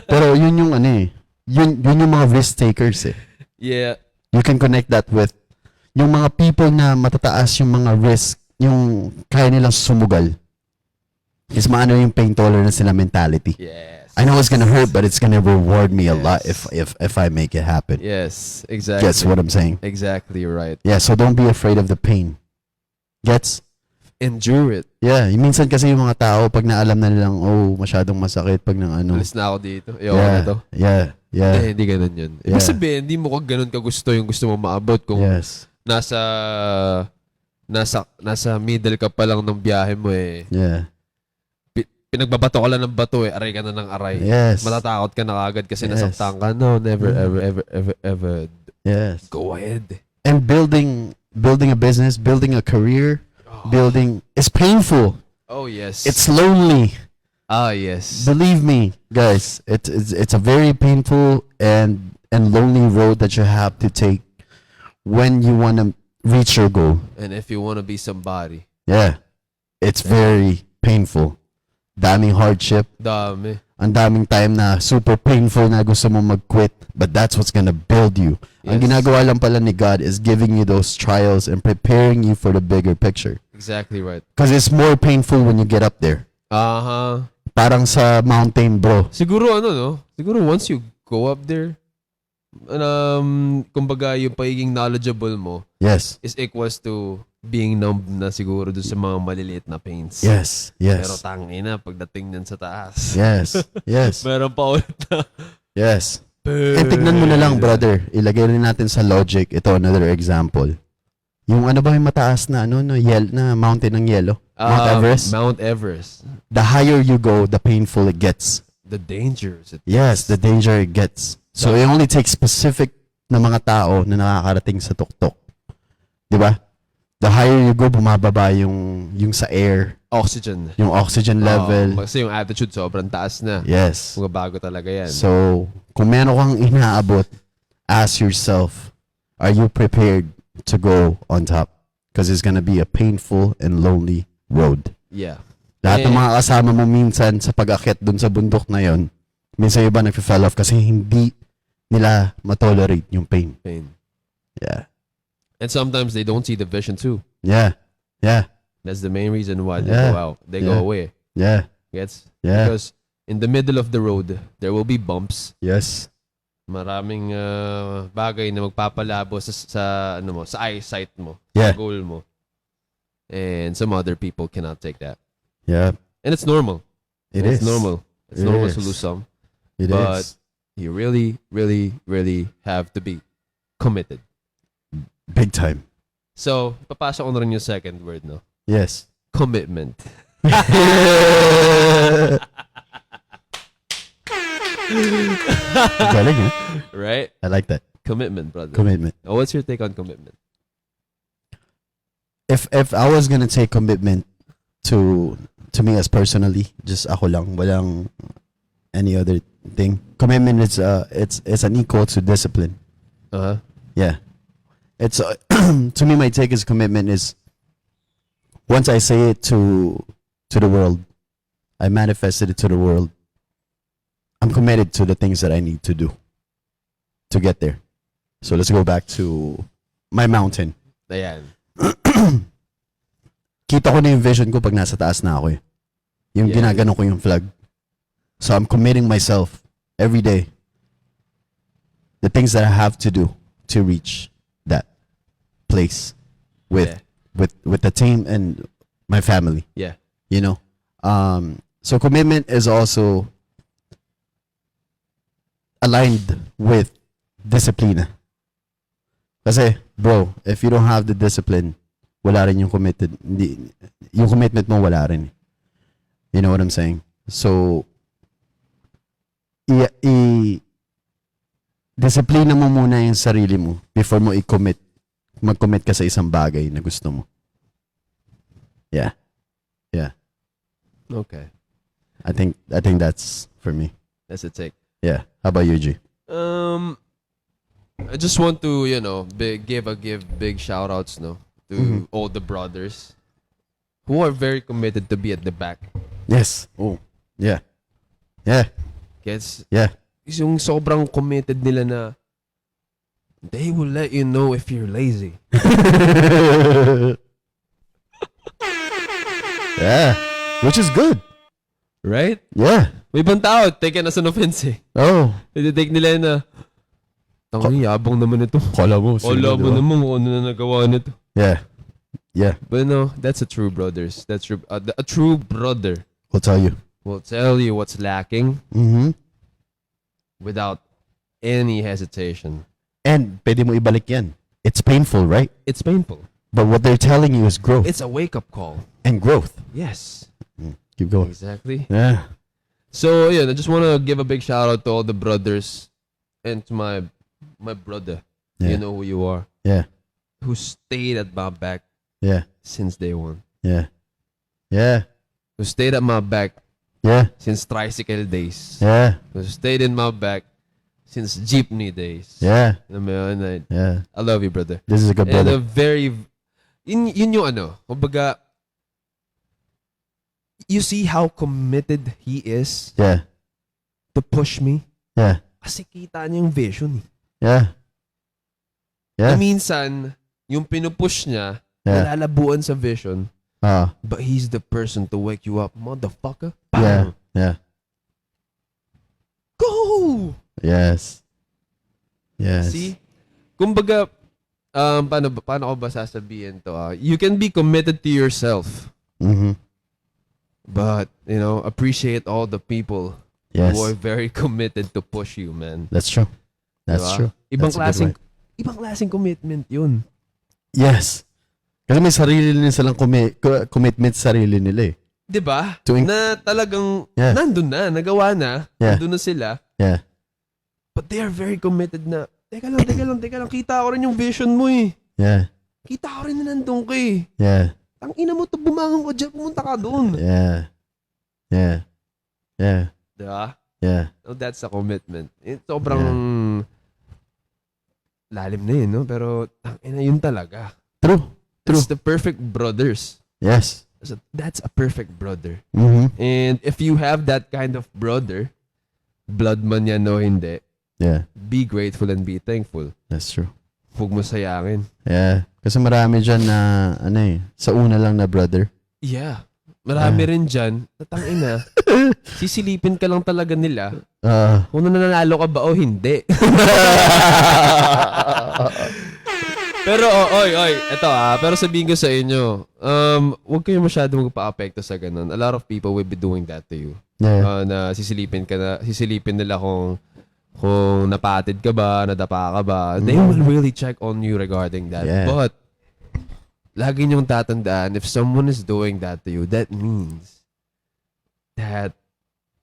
Pero yun yung ano eh. Yun yung mga risk takers eh. Yeah. You can connect that with yung mga people na matataas yung mga risk, yung kaya nilang sumugal. Is maano yung pain tolerance nila mentality. Yes. I know it's gonna hurt, but it's gonna reward me a lot Yes. if I make it happen. Yes, exactly. Gets what I'm saying? Exactly right. Yeah, so don't be afraid of the pain. Gets? Endure it. Yeah, minsan kasi yung mga tao, pag naalam na nilang, oh, masyadong masakit pag nang ano. Alis na ako dito. Ayoko na to. Yeah. Hindi ganun yun. Ibig Yeah. sabihin, hindi mo ka ganun kagusto yung gusto mo maabot kung Yes. nasa middle ka pa lang ng biyahe mo eh. Yeah. Pinagbabato ka lang ng bato eh. Aray ka na ng aray. Yes. Matatakot ka na agad kasi Yes. nasaktan ka. No, never, ever. Yes. Go ahead. And building a business, building a career, building is painful. Oh, yes. It's lonely. Yes. Believe me, guys. It's a very painful and lonely road that you have to take when you want to reach your goal. And if you want to be somebody. Yeah. It's very painful. Daming hardship. Dami. Ang daming time na super painful na gusto mo mag-quit, but that's what's gonna build you. Ang Yes. ginagawa lang pala ni God is giving you those trials and preparing you for the bigger picture. Exactly right. Because it's more painful when you get up there. Uh-huh. Parang sa mountain, bro. Siguro no? Siguro once you go up there, kumbaga yung pagiging knowledgeable mo Yes. is equals to being numb na siguro doon sa mga maliliit na pains. Yes. Pero Yes. tangina pagdating niyan sa taas. Yes. Yes. Meron pa ulit na. Yes. And tignan mo na lang, brother. Ilagay rin natin sa logic. Ito, another example. Yung ano ba yung mataas na, na mountain ng yellow? Mount Everest? Mount Everest. The higher you go, the painful it gets. The dangers. Yes, the danger it gets. So, it only takes specific na mga tao na nakakarating sa tuktok. Di ba? The higher you go, bumababa yung sa air, Oxygen. yung oxygen level. Kasi yung attitude sobrang taas na. Yes. Mga bago talaga yan. So, kung meron kang inaabot, ask yourself, are you prepared to go on top? Because it's gonna be a painful and lonely road. Yeah. Lahat ng mga kasama mo minsan sa pag-akyat dun sa bundok na yon, minsan iba nag-fell off kasi hindi nila matolerate yung pain. Pain. Yeah. And sometimes they don't see the vision too. Yeah. Yeah. That's the main reason why they Yeah. go out. They go Yeah. away. Yeah. Gets? Yeah. Because in the middle of the road, there will be bumps. Yes. Maraming bagay na magpapalabo sa eyesight mo, Yeah. sa goal mo. And some other people cannot take that. Yeah. And it's normal. It's It's normal. It's It normal is. to lose some. It But is. you really, really, really have to be committed. Big time. So, papasok ko na rin yung second word, no? Yes. Commitment. Galing, eh? Right? I like that. Commitment, brother. Commitment. What's your take on commitment? If I was gonna take commitment to me as personally, just ako lang, walang any other thing. Commitment is it's an equal to discipline. Uh-huh. Yeah. It's to me my take is commitment is once I say it to the world, I manifested it to the world. I'm committed to the things that I need to do to get there. So let's go back to my mountain. Ayan. Kita ko na yung vision ko pag nasa taas na ako eh. Yung Yeah. ginagano ko yung flag. So I'm committing myself every day. The things that I have to do to reach that place with Yeah. with the team and my family. Yeah. You know? So commitment is also aligned with discipline. Kasi, bro, if you don't have the discipline, wala rin yung committed. Yung commitment mo, wala rin. You know what I'm saying? So, disiplina mo muna yung sarili mo before mo mag-commit ka sa isang bagay na gusto mo. Yeah. Yeah. Okay. I think that's for me. That's a take. Yeah. How about you, G? I just want to, give big shout outs, no, to all the brothers who are very committed to be at the back. Yes. Oh. Yeah. Yeah. Gets Yeah. yung sobrang committed nila na they will let you know if you're lazy. Yeah. Which is good. Right? Yeah. May ibang tao, take it as an offense eh. Oh. Take nila na, tangang yabang naman ito. Kala mo. Wala mo naman kung ano na nagawa nito. Yeah. Yeah. But no, that's a true brothers. That's true. A true brother We'll tell you. will tell you what's lacking Mm-hmm. without any hesitation. And pwede mo ibalik yan. It's painful, right? It's painful. But what they're telling you is growth. It's a wake-up call. And growth. Yes. Keep going. Exactly. Yeah. So, yeah, I just want to give a big shout out to all the brothers and to my brother. Yeah. You know who you are. Yeah. Who stayed at my back Yeah. since day one. Yeah. Yeah. Who stayed at my back Yeah. since tricycle days. Yeah. Who stayed in my back since jeepney days. Yeah. Alam mo yun? Yeah. I love you, brother. This is a good And brother. a very... Yun yung ano, kumbaga, you see how committed he is Yeah. to push me? Yeah. Kasi kita niya yung vision eh. Yeah. Na Yeah. minsan, yung pinupush niya, Yeah. nalalabuan sa vision, Ah. but he's the person to wake you up. Motherfucker. Yeah. Bam! Yeah. Go! Yes. Yes. See? Kumbaga, paano ko ba sasabihin to? You can be committed to yourself. Mm-hmm. But, appreciate all the people Yes. who are very committed to push you, man. That's true. That's Diba? true. Ibang That's a good one. ibang klaseng commitment yun. Yes. Kasi may sarili din silang commitment sa sarili nila eh. Diba? To Na talagang Yeah. nandun na, nagawa na, Yeah. nandun na sila. Yeah. But they are very committed na, teka lang, kita ko rin yung vision mo eh. Yeah. Kita ko rin na nandun ka eh. Yeah. Ang ina mo to, bumangon ka dyan, pumunta ka dun. Yeah. Yeah. Yeah. Diba? Yeah. So that's a commitment. Sobrang lalim na yun, no? Pero, tangina, yun talaga. True. True. It's the perfect brothers. Yes. So that's a perfect brother. Mm-hmm. And if you have that kind of brother, blood man yan o hindi, Yeah. be grateful and be thankful. That's true. Huwag mo sayangin. Yeah. Kasi marami dyan na, sa una lang na brother. Yeah. Marami rin dyan, natangina, sisilipin ka lang talaga nila kung nananalo ka ba o hindi. Pero, pero sabihin ko sa inyo, huwag kayo masyadong magpa-apekto sa ganun. A lot of people will be doing that to you. Yeah. Na sisilipin nila kung napatid ka ba, nadapa ka ba. They will really check on you regarding that. Yeah. But, lagi niyong tatandaan, if someone is doing that to you, that means that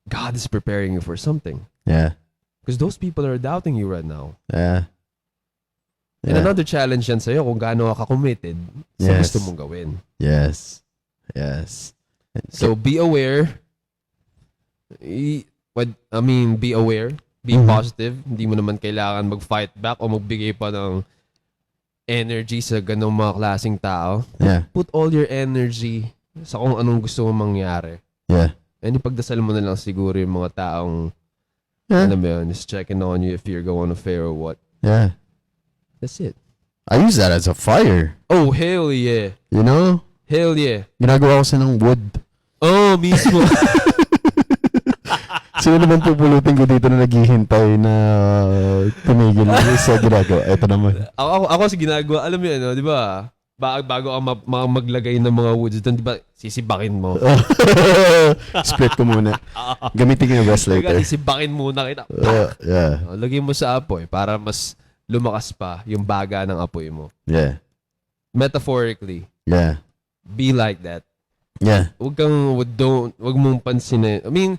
God is preparing you for something. Yeah. Because those people are doubting you right now. Yeah. And another challenge yan sa'yo kung gaano ka committed sa Yes. gusto mong gawin. Yes. Yes. So, be aware. Be aware. Be Mhm. positive. Hindi mo naman kailangan mag-fight back o magbigay pa ng energy sa ganong mga klaseng tao. Yeah. Put all your energy sa kung anong gusto mong mangyari. Yeah. And ipagdasal mo na lang siguro yung mga taong Yeah. is checking on you if you're going to fair or what. Yeah. That's it. I use that as a fire. Oh, hell yeah. You know? Hell yeah. Ginagawa ko sa ng wood. Oh, mismo. Sino naman pupulutin ko dito na naghihintay na tumigil sa ginagawa? Ito naman. ako sa ginagawa, alam mo yun, di ba? Bago ka maglagay ng mga woods doon, di ba? Sisibakin mo. Split ko muna. Gamitin ko yung rest later. Sisibakin muna kita. Yeah. Lagay mo sa apoy para mas lumakas pa yung baga ng apoy mo. Yeah. Metaphorically, Yeah. be like that. Yeah. Wag mong pansinin. I mean,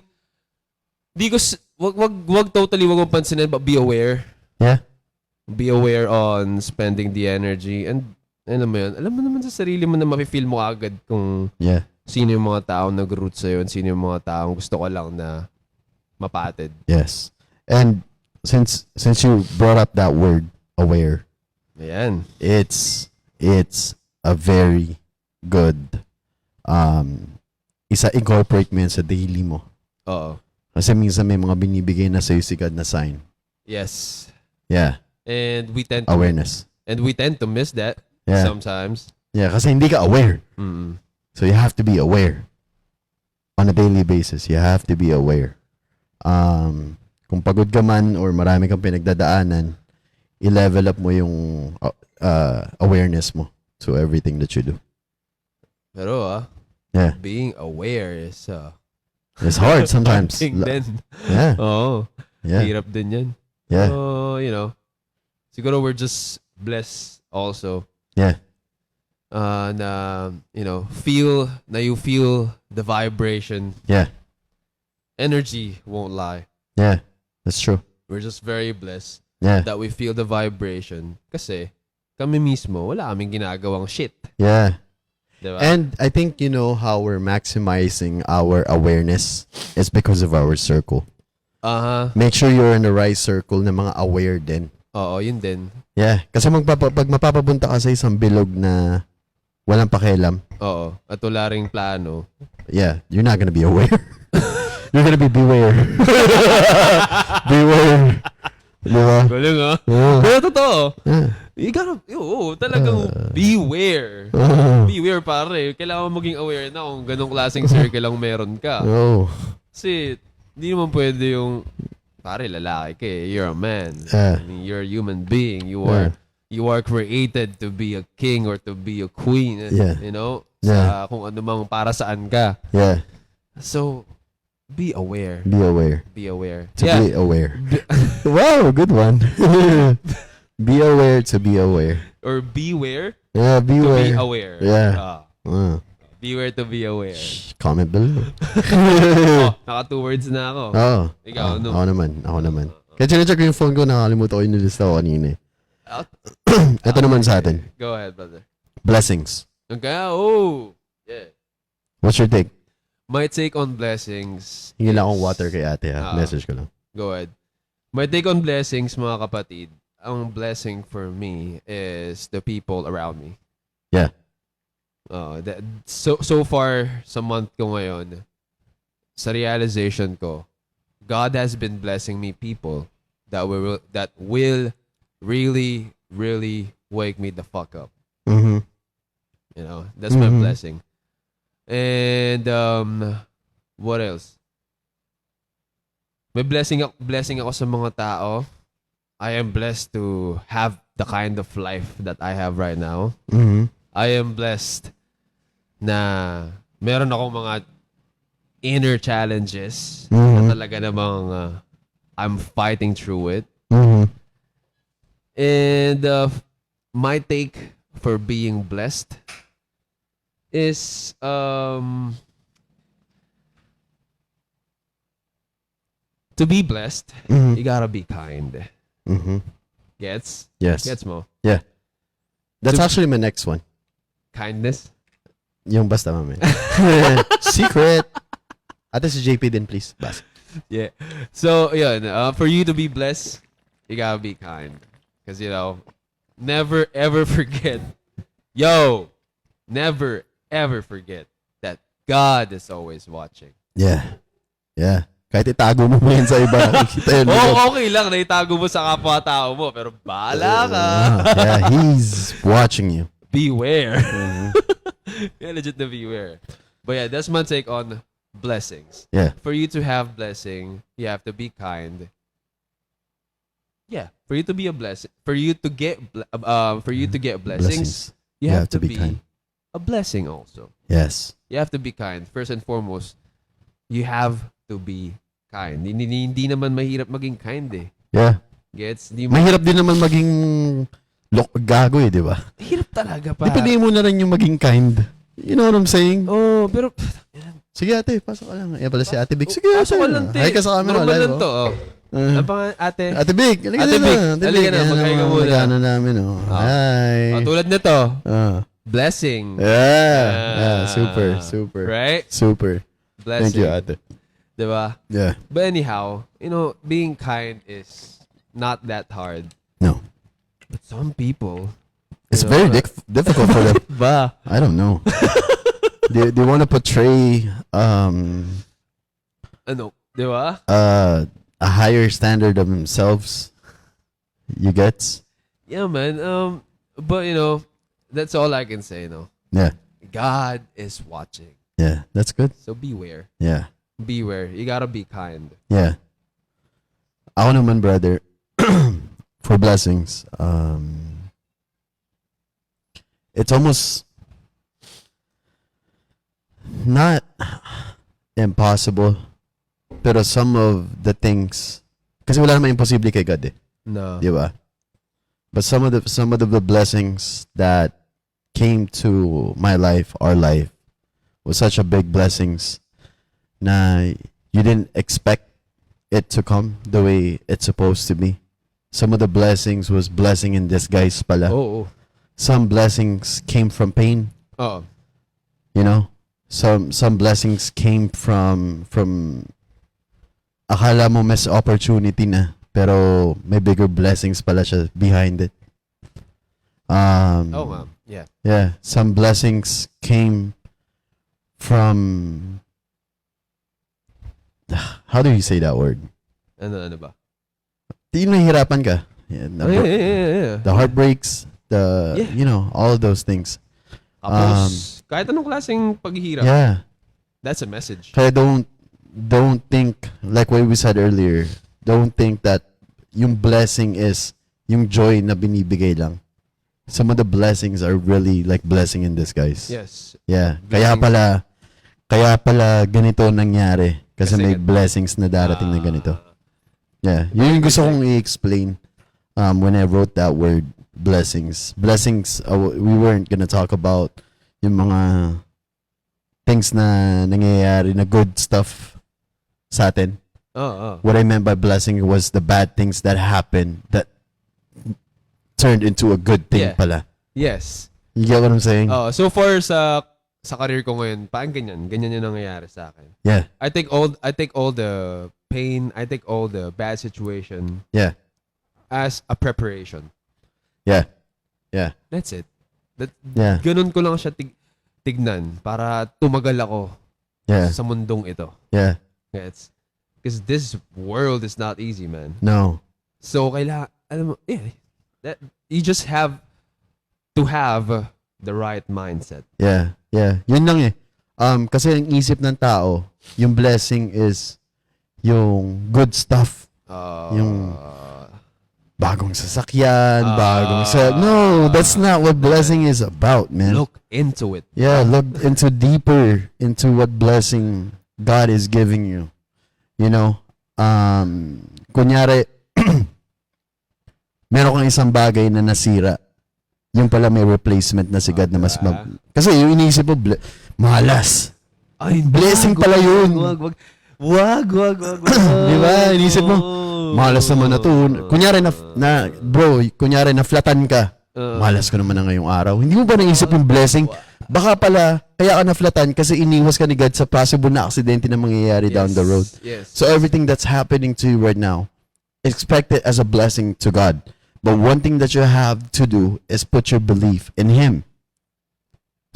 wag totally wag mong pansinin, but be aware. Yeah. Be aware on spending the energy and alam mo yun, alam mo naman sa sarili mo na mafe-feel mo agad kung Yeah. sino yung mga taong nag-root sa'yo and sino yung mga taong gusto ko lang na mapatid. Yes. And since you brought up that word, aware, Ayan. it's a very good isa-incorporate mo yan sa daily mo. Oo. Kasi minsan may mga binibigay na sa'yo si God na sign. Yes. Yeah. And we tend to miss that sometimes. Yeah, kasi hindi ka aware. Mm. So you have to be aware. On a daily basis, you have to be aware. Kung pagod ka man or marami kang pinagdadaanan, i-level up mo yung awareness mo to everything that you do. Pero Yeah. being aware is It's hard sometimes. thing din. Yeah. Oo. Yeah. Hirap din yan. Yeah. So, siguro we're just blessed also. Yeah. Na, you feel the vibration. Yeah. Energy won't lie. Yeah. That's true. We're just very blessed Yeah. that we feel the vibration. Kasi, kami mismo, wala kaming ginagawang shit. Yeah. Diba? And I think how we're maximizing our awareness is because of our circle. Make sure you're in the right circle na mga aware din. Oo, yun din. Yeah. Kasi pag mapapapunta ka sa isang bilog na walang pakialam, Oo. At wala ring plano. yeah, you're not gonna be aware. You're gonna be beware. Beware. Diba? Galing Yeah. Pero totoo. Yeah. You gotta, talagang beware. Beware pare. Kailangan mo maging aware na kung ganong klaseng circle lang meron ka. Oh. Kasi, hindi naman pwede yung, pare, lalaki ka eh. You're a man. Yeah. I mean, you're a human being. You are created to be a king or to be a queen. Yeah. You know? Yeah. Sa kung ano mang para saan ka. Yeah. So, be aware. Be aware. Be aware. To be aware. Wow, good one. Be aware to be aware. Or beware Yeah, to be beware. aware. Yeah. Beware to be aware. Comment below. Naka 2 words na ako. Oo. Ikaw, ano? Ako naman. Kaya chinecheck ko yung phone ko, nakalimutan ko yung nilista ko kanina. Ito naman sa atin. Go ahead, brother. Blessings. Okay, yeah. What's your take? My take on blessings. Hingi lang akong water kay ate ha. Ah. Message ko lang. Go ahead. My take on blessings, mga kapatid. Ang blessing for me is the people around me. Yeah. So far sa month ko ngayon, sa realization ko, God has been blessing me people that will really, really wake me the fuck up. Mm-hmm. You know, that's my blessing. And what else? May blessing ako sa mga tao. I am blessed to have the kind of life that I have right now. Mm-hmm. I am blessed na meron akong mga inner challenges na talaga namang I'm fighting through it. Mm-hmm. And my take for being blessed is to be blessed, you gotta be kind. Mm-hmm. Gets? Yes. Gets mo? Yeah. That's To- actually my next one. Kindness? Yung basta mamaya. Secret. Ate si JP din, please. Basta. Yeah. So, yun. For you to be blessed, you gotta be kind. Because, you know, never ever forget. Never ever forget that God is always watching. Yeah. Yeah. Kahit itago mo yan sa iba, nakikita yun. Okay lang na itago mo sa kapwa-tao mo, pero bahala ka. Yeah, he's watching you. Beware. Yeah, legit na beware. But yeah, that's my take on blessings. Yeah. For you to have blessing, you have to be kind. Yeah, for you to be a blessing, for you to get blessings, you have to be kind. a blessing also. Yes. You have to be kind. First and foremost, you have to be kind. Hindi naman mahirap maging kind eh. Yeah. Gets? Di Mahirap din naman maging gago eh, di ba? Hirap talaga pa. Ipiliin mo na rin yung maging kind. You know what I'm saying? Oh, pero Sige ate, pasok ka lang. Yan pala si Ate Big. Sige ate. pasok ka lang, te. Hi ka sa camera. Normal live, lang oh. to, oh. Ang pangalan, ate. Ate Big, halika Ate na. Big, Ate halika Big, na, yan magkain ka ang muna. magkano namin, oh. Hi. Oh, tulad nito, Ah. blessing. Yeah. Ah. Yeah, super. Right? Super. Blessing. Thank you, ate. Diba? Yeah. But anyhow, you know, being kind is not that hard. No. But some people, It's you know, very difficult for them. ba? I don't know. they want to portray Ano? Diba? a higher standard of themselves. You get? Yeah, man. But you know, that's all I can say, no? Yeah. God is watching. Yeah. That's good. So beware. Yeah. Beware. You gotta be kind. Yeah. Ako naman, brother, for blessings, it's almost not impossible, pero some of the things, kasi wala naman imposible kay God eh. No. Di ba? But some of the blessings that came to my life, our life, was such a big blessings na you didn't expect it to come the way it's supposed to be. Some of the blessings was blessing in disguise pala. Oh. Some blessings came from pain, Oh. you know? Some blessings came from akala mo mas opportunity na, pero may bigger blessings pala siya behind it. Oh, ma'am. Yeah. Yeah, some blessings came from, how do you say that word? Ano ba? Di nahihirapan ka. Yeah, Yeah. the heartbreaks, Yeah. you know, all of those things. Tapos, kahit anong klaseng paghihirap, Yeah. that's a message. Kaya don't don't think, like what we said earlier, don't think that yung blessing is yung joy na binibigay lang. Some of the blessings are really like blessing in disguise. Yes. Yeah. Kaya pala ganito nangyari. Kasi may blessings na darating na ganito. Yeah. Yun yung gusto kong i-explain when I wrote that word, blessings. Blessings, we weren't gonna talk about yung mga things na nangyayari na good stuff sa atin. What I meant by blessing was the bad things that happened that turned into a good thing pala. Yes. You get what I'm saying? So far sa career ko ngayon, parang ganyan yung nangyayari sa akin. Yeah. I take all the pain, I take all the bad situation Yeah. as a preparation. Yeah. Yeah. That's it. Yeah. Ganun ko lang siya tignan para tumagal ako Yeah. sa mundong ito. Yeah. Because this world is not easy, man. No. So kailangan, alam mo, that you just have to have the right mindset. Yeah. Yeah. Yun lang eh. Kasi ang isip ng tao, yung blessing is yung good stuff. Yung bagong sasakyan, No, that's not what blessing is about, man. Look into it. Yeah, look deeper into what blessing God is giving you. You know, kunyari, meron kang isang bagay na nasira. Yung pala may replacement na si God na mas kasi yung iniisip mo, malas. Ay, blessing pala yun. Wag. Di ba? Iniisip mo, malas naman na to. Kunyari kunyari na flatan ka. Malas ko naman na ngayong araw. Hindi mo ba naisip yung blessing? Baka pala, kaya ka na-flatan kasi iniwas ka ni God sa possible na aksidente na mangyayari down the road. Yes. So everything that's happening to you right now, expect it as a blessing to God. But one thing that you have to do is put your belief in Him.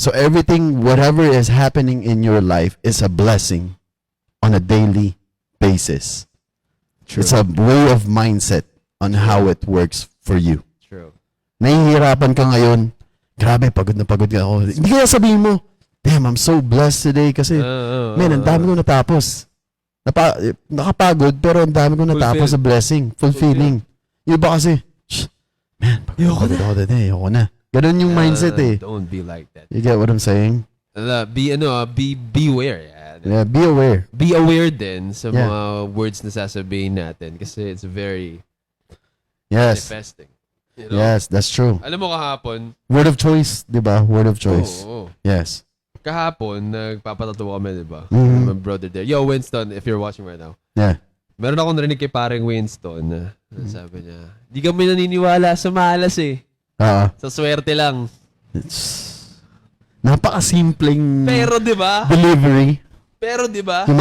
So everything, whatever is happening in your life is a blessing on a daily basis. True. It's a way of mindset on how it works for you. True. Nahihirapan ka ngayon, grabe, pagod na pagod ka ako. Hindi kaya sabihin mo, damn, I'm so blessed today kasi, man, ang dami ko natapos. Nakapagod, pero ang dami ko natapos sa blessing. Fulfilling. Yung iba kasi, man, pagod ako today, ayoko na. Ganun yung mindset eh. Don't be like that. You get what I'm saying? Beware. Yeah, be aware. Be aware din sa mga words na sasabihin natin kasi it's very manifesting. You know? Yes, that's true. Alam mo kahapon, Word of choice, di ba? Word of choice. Yes. Kahapon, nagpapatatawa kami, di ba? Mhm. My brother there. Yo, Winston, if you're watching right now. Yeah. Meron akong narinig kay paring Winston na sabi niya, di kami naniniwala sa malas eh. Sa swerte lang. It's napakasimpleng Pero di ba? delivery. Pero di ba? Yung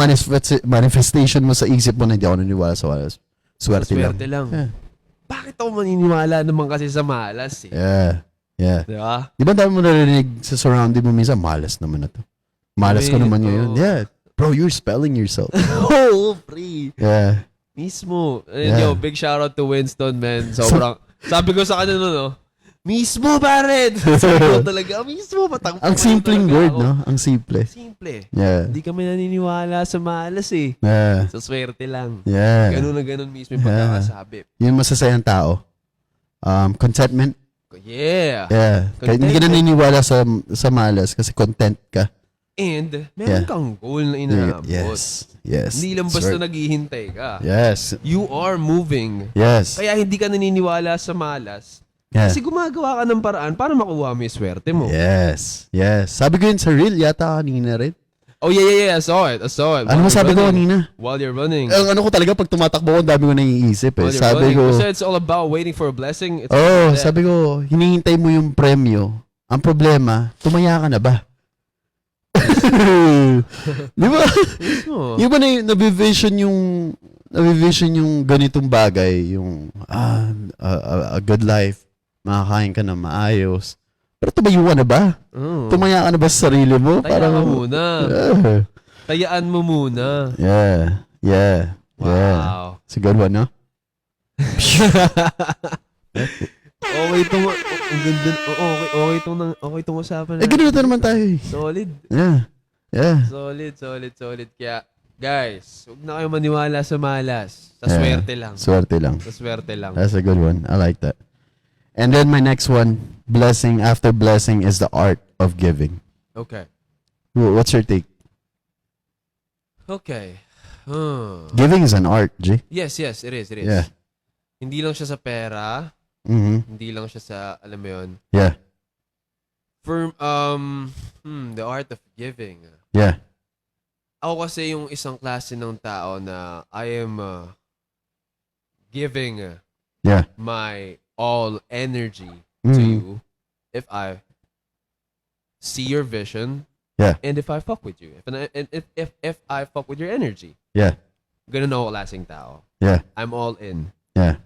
manifestation mo sa isip mo na hindi ako naniniwala sa walas. Swerte lang. Yeah. Bakit ako maniniwala naman kasi sa malas eh? Yeah. Di ba? Di ba dami mo narinig sa surrounding mo minsan, malas naman na to. Malas ko naman ngayon. Yeah. Bro, you're spelling yourself. Free. Yeah. Mismo. Yo, big shoutout to Winston, man. Sobrang, sabi ko sa kanya no, mismo, pare! Sabi ko talaga, mismo, matangpo. Ang simpleng word, no? Ang simple. Simple. Yeah. Hindi kami naniniwala sa malas eh. Yeah. Sa swerte lang. Yeah. Ganun na ganun mismo yung pagkakasabi. Yun masasayang tao. Contentment. Yeah. Yeah. Kahit hindi ka naniniwala sa malas kasi content ka. And, meron kang goal na inaabot. Yes. Hindi lang That's basta right. naghihintay ka. Yes. You are moving. Yes. Kaya hindi ka naniniwala sa malas. Yeah. Kasi gumagawa ka ng paraan para makuha mo yung swerte mo. Yes. Sabi ko yun sa reel yata kanina rin. Oh, yeah. I saw it. Ano mo sabi ko kanina? While you're running. Ang ano ko talaga, pag tumatakbo ko, ang dami ko naiisip eh. While you're Sabi running. ko, Kasi it's all about waiting for a blessing. It's all about that. sabi ko, hinihintay mo yung premyo. Ang problema, tumaya ka na ba? Di ba? Mismo. Yung ba nabivision yung ganitong bagay, yung a good life, makakain ka na maayos. Pero tumayo ka na ba? Tumaya ka na ba sa sarili mo? Taya ka muna. Tayaan mo muna. Yeah. Wow. It's a good one, no? Okay itong, ang ganda, okay itong usapan natin. Ganito naman tayo eh. Solid. Yeah. Solid. Kaya, Guys, huwag na kayo maniwala sa malas. Sa Yeah. swerte lang. Swerte lang. Sa swerte lang. That's a good one. I like that. And then my next one, blessing after blessing is the art of giving. Okay. What's your take? Okay. Giving is an art, G. Yes, it is. Yeah. Hindi lang siya sa pera. Mm-hmm. Hindi lang siya sa, alam mo yun. Yeah. For, the art of giving. Yeah. Ako kasi yung isang klase ng tao na I am giving Yeah. my all energy to Mhm. you if I see your vision Yeah. and if I fuck with you. If I fuck with your energy. Yeah. Ganun ako klaseng tao. Yeah. I'm all in. Yeah.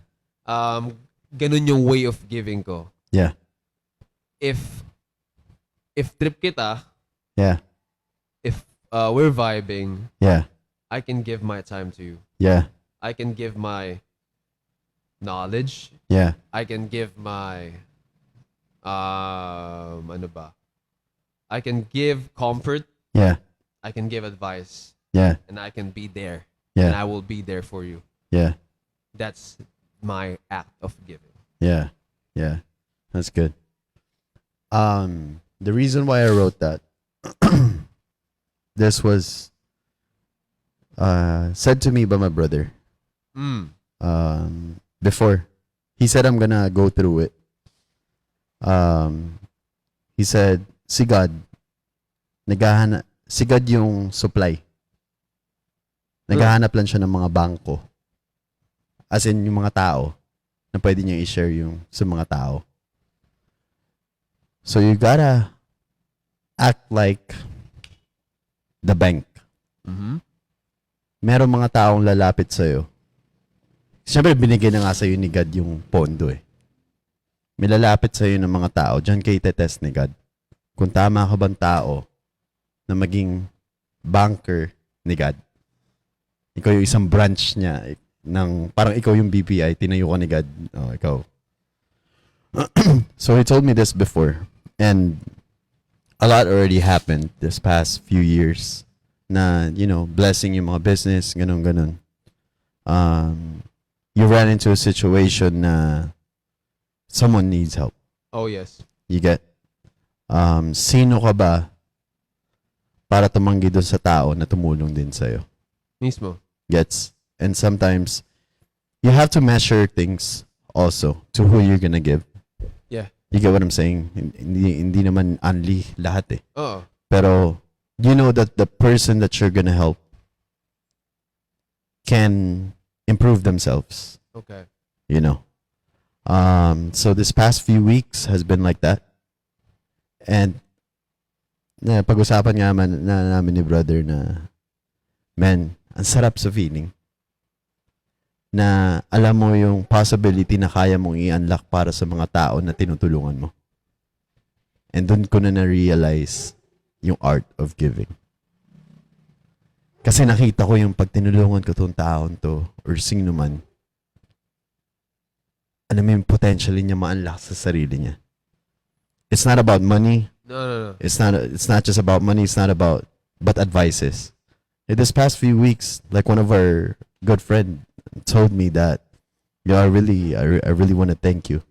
Ganun yung way of giving ko. Yeah. If trip kita, Yeah. if we're vibing, Yeah. I can give my time to you. Yeah. I can give my knowledge. Yeah. I can give my ano ba? I can give comfort. Yeah. I can give advice, Yeah. and I can be there, and Yeah. I will be there for you. Yeah. That's my act of giving. Yeah. Yeah. That's good. The reason why I wrote that, this was said to me by my brother. Before. He said I'm gonna go through it. He said, si God yung supply. Naghahanap lang siya ng mga bangko. As in, yung mga tao na pwede niyang i-share yung sa mga tao. So you gotta act like the bank. Mm-hmm. Merong mga taong lalapit sa'yo. Siyempre, binigay na nga sa'yo ni God yung pondo eh. May lalapit sa'yo ng mga tao. Diyan kayo itetest ni God. Kung tama ka bang tao na maging banker ni God. Ikaw yung isang branch niya. Parang ikaw yung BPI. Tinayo ka ni God. Oh, ikaw. So he told me this before. And a lot already happened this past few years. Na, blessing yung mga business. Ganun. You ran into a situation na someone needs help. Oh yes. You get? Sino ka ba para tumanggi doon sa tao na tumulong din sa'yo? Mismo. Gets? And sometimes, you have to measure things also to who you're gonna give. Yeah. You get what I'm saying? Hindi naman only lahat eh. Oo. Pero, you know that the person that you're gonna help can improve themselves. Okay. You know? So this past few weeks has been like that. And pag-usapan nga namin ni brother na, man, ang sarap sa feeling na alam mo yung possibility na kaya mong i-unlock para sa mga tao na tinutulungan mo. And dun ko na-realize yung art of giving. Kasi nakita ko yung pag tinulungan ko tong taon to or sino man, alam mo yung potential niya ma-unlock sa sarili niya. It's not about money. No. It's not just about money. It's not about but advices. In this past few weeks, like one of our good friend told me that, I really want to thank you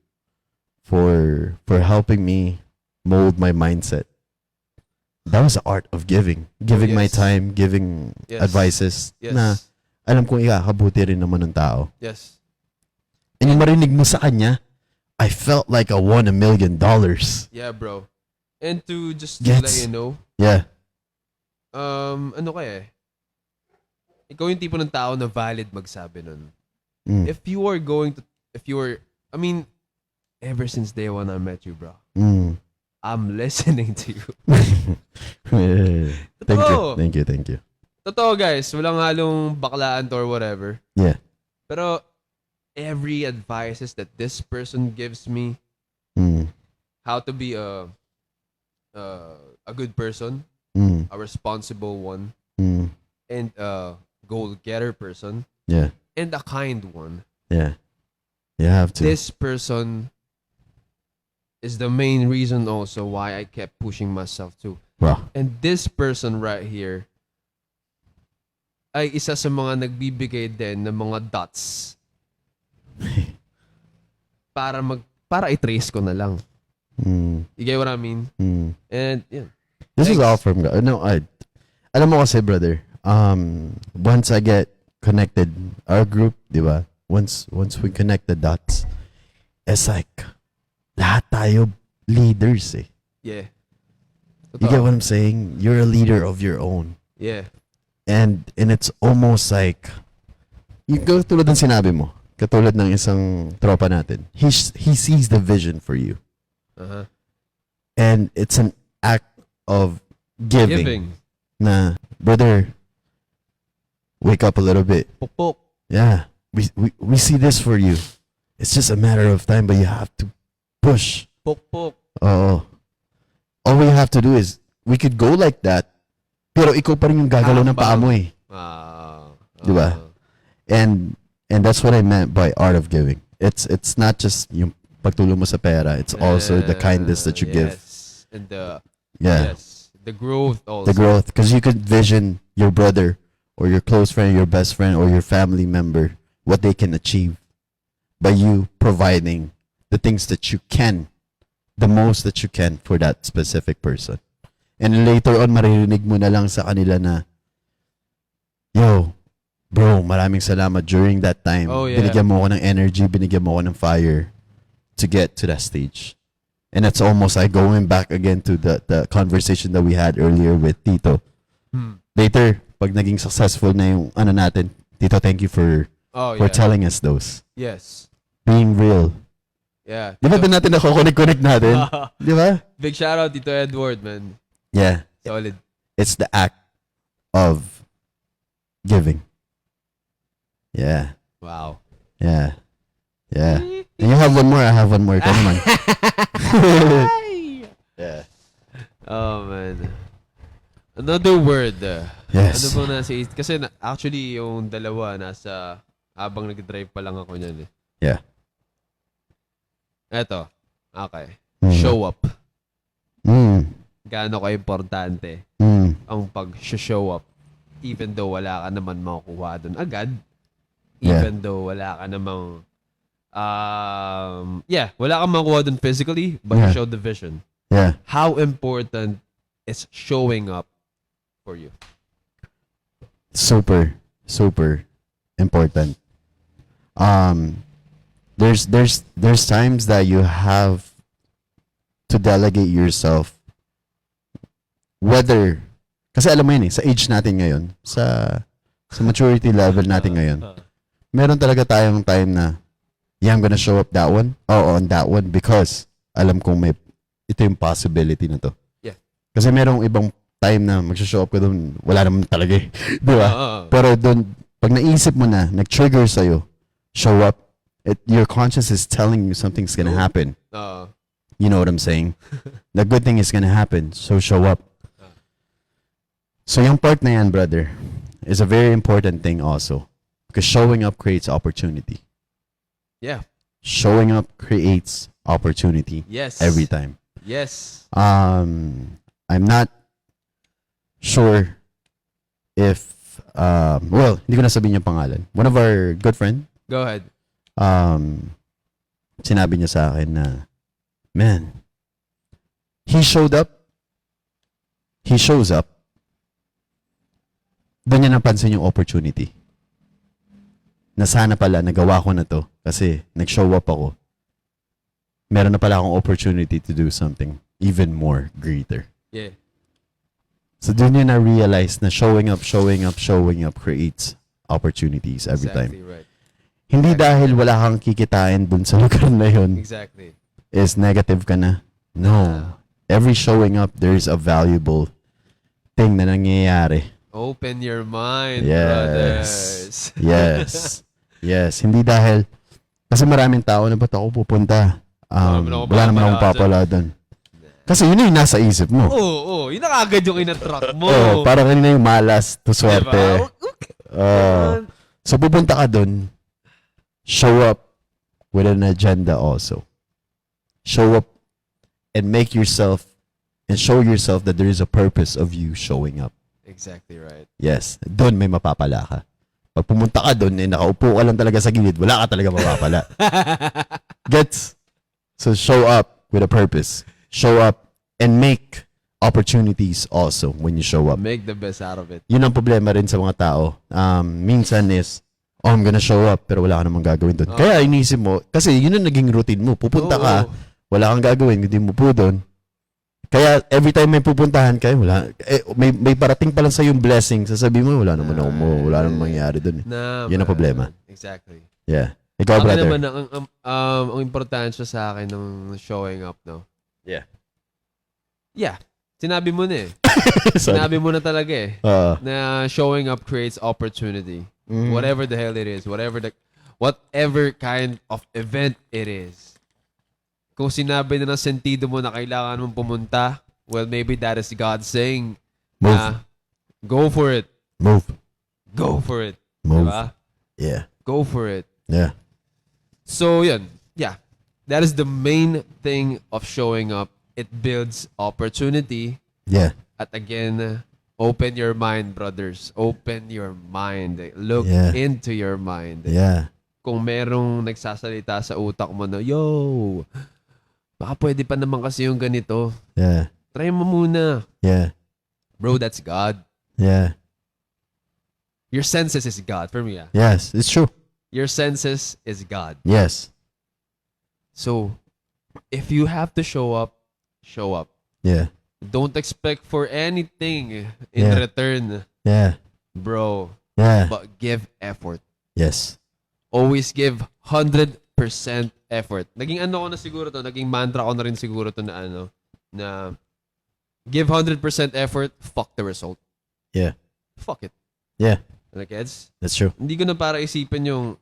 for helping me mold my mindset. That was the art of giving. Giving my yes. time, giving Yes. advices Yes. na alam kong ikakabuti rin naman ng tao. Yes. And yung marinig mo sa kanya, I felt like I won $1 million. Yeah, bro. And to just to Gets. let you know, Yeah. ano ka eh, ikaw yung tipo ng tao na valid magsabi nun. Mm. I mean, ever since day one I met you, bro, Mm. I'm listening to you. Yeah. Thank you. Totoo, guys. Walang halong baklaan to or whatever. Yeah. Pero, every advices that this person gives me, Mm. how to be a good person, Mm. a responsible one, Mm. and a goal-getter person, Yeah. and a kind one. Yeah. You have to. This person is the main reason also why I kept pushing myself too. Wow. And this person right here ay isa sa mga nagbibigay din ng mga dots para i-trace ko na lang. You get what I mean? And yeah. This is Thanks. all from God. No, alam mo kasi, brother, once I get connected, our group, di ba? Once we connect the dots, it's like, lahat tayo leaders eh. Yeah. You get what I'm saying? You're a leader of your own. Yeah. And it's almost like, yung katulad ng sinabi mo, katulad ng isang tropa natin, he sees the vision for you. Uh-huh. And it's an act of giving. Na, brother, wake up a little bit. Pukpuk. Yeah, we see this for you. It's just a matter of time, but you have to push. Pukpuk. Oo. All we have to do is, we could go like that, pero ikaw pa rin yung gagalaw ng paa mo eh. Di ba? And that's what I meant by art of giving. It's not just yung pagtulong mo sa pera, it's also the kindness that you give. And the growth also. The growth. Because you could vision your brother or your close friend, your best friend, or your family member, what they can achieve by you providing the things that you can, the most that you can for that specific person. And later on, maririnig mo na lang sa kanila na, yo, bro, maraming salamat during that time. Oh, yeah. Binigyan mo ako ng energy, binigyan mo ako ng fire to get to that stage. And it's almost like going back again to the conversation that we had earlier with Tito. Later, pag naging successful na yung ano natin, Tito, thank you for telling us those. Yes. Being real. Yeah. Di ba doon natin connect natin? Di ba? Big shout out Tito Edward, man. Yeah. Solid. It's the act of giving. Yeah. Wow. Yeah. Yeah. And you have one more, I have one more. Come on. Yeah. Oh, man. Another word. Yes. Ano ba nasa isip? Kasi actually, yung dalawa nasa habang nag-drive pa lang ako niyan eh. Yeah. Eto. Okay. Mm. Show up. Gaano ka-importante ang pag-show up even though wala ka naman makukuha doon agad. Even though wala ka namang wala kang makukuha doon physically, but you show the vision. Yeah. How important is showing up for you? Super important. There's times that you have to delegate yourself, whether kasi alam mo yun sa age natin ngayon, sa maturity level natin ngayon, meron talaga tayong time na I'm gonna show up that one on that one because alam kong ito yung possibility na to. Yeah. Kasi merong ibang time na mag-show up ka doon, wala naman talaga eh. Di ba? Pero doon, pag naisip mo na, nag-trigger sa'yo, show up, your conscience is telling you something's gonna happen. You know what I'm saying? The good thing is gonna happen, so show up. So yung part na yan, brother, is a very important thing also. Because showing up creates opportunity. Yeah. Showing up creates opportunity. Yes. Every time. Yes. I'm not sure if hindi ko na sabihin yung pangalan. One of our good friend, Go ahead. sinabi niya sa akin na, man, he shows up, doon niya napansin yung opportunity. Na sana pala, nagawa ko na to kasi nag-show up ako. Meron na pala akong opportunity to do something even more greater. Yeah. So doon niya na-realize na showing up creates opportunities every time. Exactly right. Hindi dahil wala kang kikitain dun sa lugar na yun Exactly. is negative ka na. No. Every showing up, there's a valuable thing na nangyayari. Open your mind, Yes. brothers. Yes. Hindi dahil, kasi maraming tao na ba't ako pupunta? Wala naman akong papala doon. Kasi yun yung nasa isip mo. Oo. Yun na kagad yung ina-truck mo. Parang kanina yung malas to swerte. Diba? So pupunta ka doon, show up with an agenda also. Show up and make yourself and show yourself that there is a purpose of you showing up. Exactly right. Yes, doon may mapapala ka. Pag pumunta ka doon, nakaupo ka lang talaga sa gilid, wala ka talaga mapapala. Gets? So show up with a purpose. Show up and make opportunities also when you show up. Make the best out of it. Yun ang problema rin sa mga tao. Minsan is, I'm gonna show up, pero wala ka namang gagawin doon. Kaya inisip mo, kasi yun ang naging routine mo. Pupunta ka, wala kang gagawin, hindi mo po doon. Kaya every time may pupuntahan kayo, may parating pa lang sa yung blessing, sasabihin mo, wala naman wala namang mangyari doon. Yun ang problema. Exactly. Yeah. Ikaw, Ako brother. naman, ang importansya sa akin ng showing up, no? Yeah. Yeah. Sinabi mo na eh. Sorry. Sinabi mo na talaga eh. Na showing up creates opportunity. Whatever the hell it is. Whatever kind of event it is. Kung sinabi na ng sentido mo na kailangan mong pumunta, well, maybe that is God saying, go for it. Move. Go for it. Move. Diba? Yeah. Go for it. Yeah. So, yun. Yeah. That is the main thing of showing up. It builds opportunity. Yeah. At again, open your mind, brothers. Open your mind. Look into your mind. Yeah. Kung merong nagsasalita sa utak mo na, yo, baka pwede pa naman kasi yung ganito. Yeah. Try mo muna. Yeah. Bro, that's God. Yeah. Your senses is God for me. Yes, it's true. Your senses is God. Yes. So, if you have to show up, show up. Yeah. Don't expect for anything in return, Yeah. bro. Yeah. But give effort. Yes. Always give 100% effort. Naging ano ko na siguro to, naging mantra ko na rin siguro to na give 100% effort, fuck the result. Yeah. Fuck it. Yeah. Like, Eds? That's true. Hindi ko na para isipin yung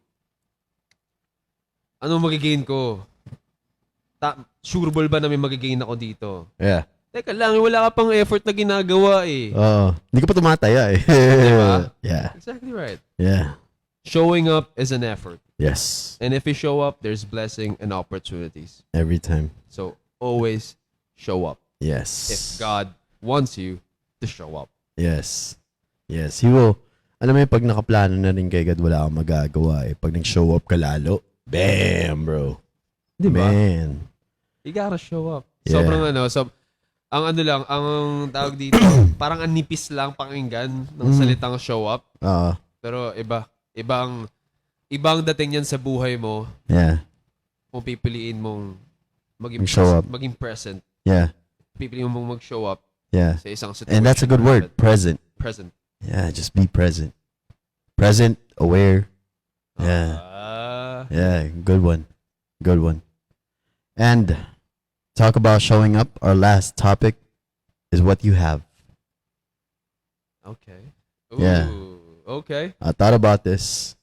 ano magigain ko. Sure ball ba na may magigain ako dito? Yeah. Teka lang, wala ka pang effort na ginagawa eh. Hindi ka pa tumataya eh. Diba? Yeah. Exactly right. Yeah. Showing up is an effort. Yes. And if you show up, there's blessing and opportunities. Every time. So, always show up. Yes. If God wants you to show up. Yes. Yes. He will. Alam mo pag nakaplano na rin kay God, wala kang magagawa eh. Pag nag-show up ka lalo, bam, bro. Diba? Man. You gotta show up. Yeah. Sobrang ang tawag dito, parang anipis lang pakinggan ng salitang show up. Pero ibang dating yan sa buhay mo. Yeah. Kung pipiliin mong show up. maging present. Yeah. Pipiliin mong mag-show up Yeah. sa isang situation. And that's a good word. Present. Present. Yeah, just be present. Present, aware. Yeah. Yeah, good one. Good one. And talk about showing up. Our last topic is what you have. Okay. Ooh, Yeah. Okay. I thought about this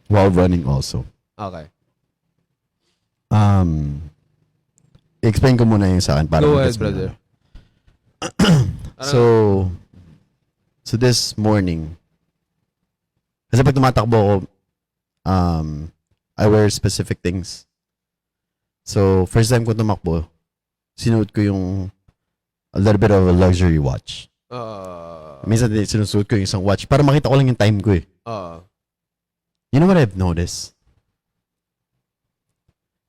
while running also. Okay. Explain ko muna yung sa akin. Para Go ahead, mag-gets mo brother. na. So this morning, kasi pag tumatakbo ako, I wear specific things. So, first time ko tumakbo, sinuot ko yung a little bit of a luxury watch. Minsan sinusuot ko yung isang watch para makita ko lang yung time ko eh. You know what I've noticed?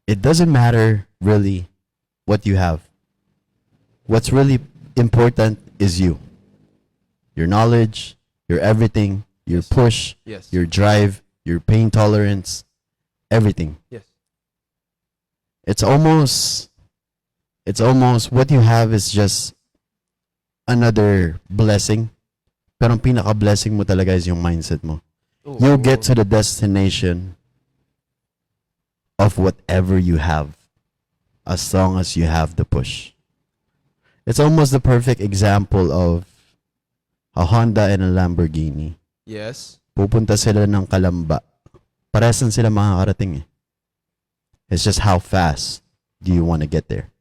It doesn't matter really what you have. What's really important is you. Your knowledge, your everything, your push, Yes. your drive, your pain tolerance, everything. Yes. It's almost what you have is just another blessing. Pero ang pinaka-blessing mo talaga is yung mindset mo. You'll get to the destination of whatever you have as long as you have the push. It's almost the perfect example of a Honda and a Lamborghini. Yes. Pupunta sila ng Kalamba. Parehas lang sila makakarating eh. It's just how fast do you want to get there?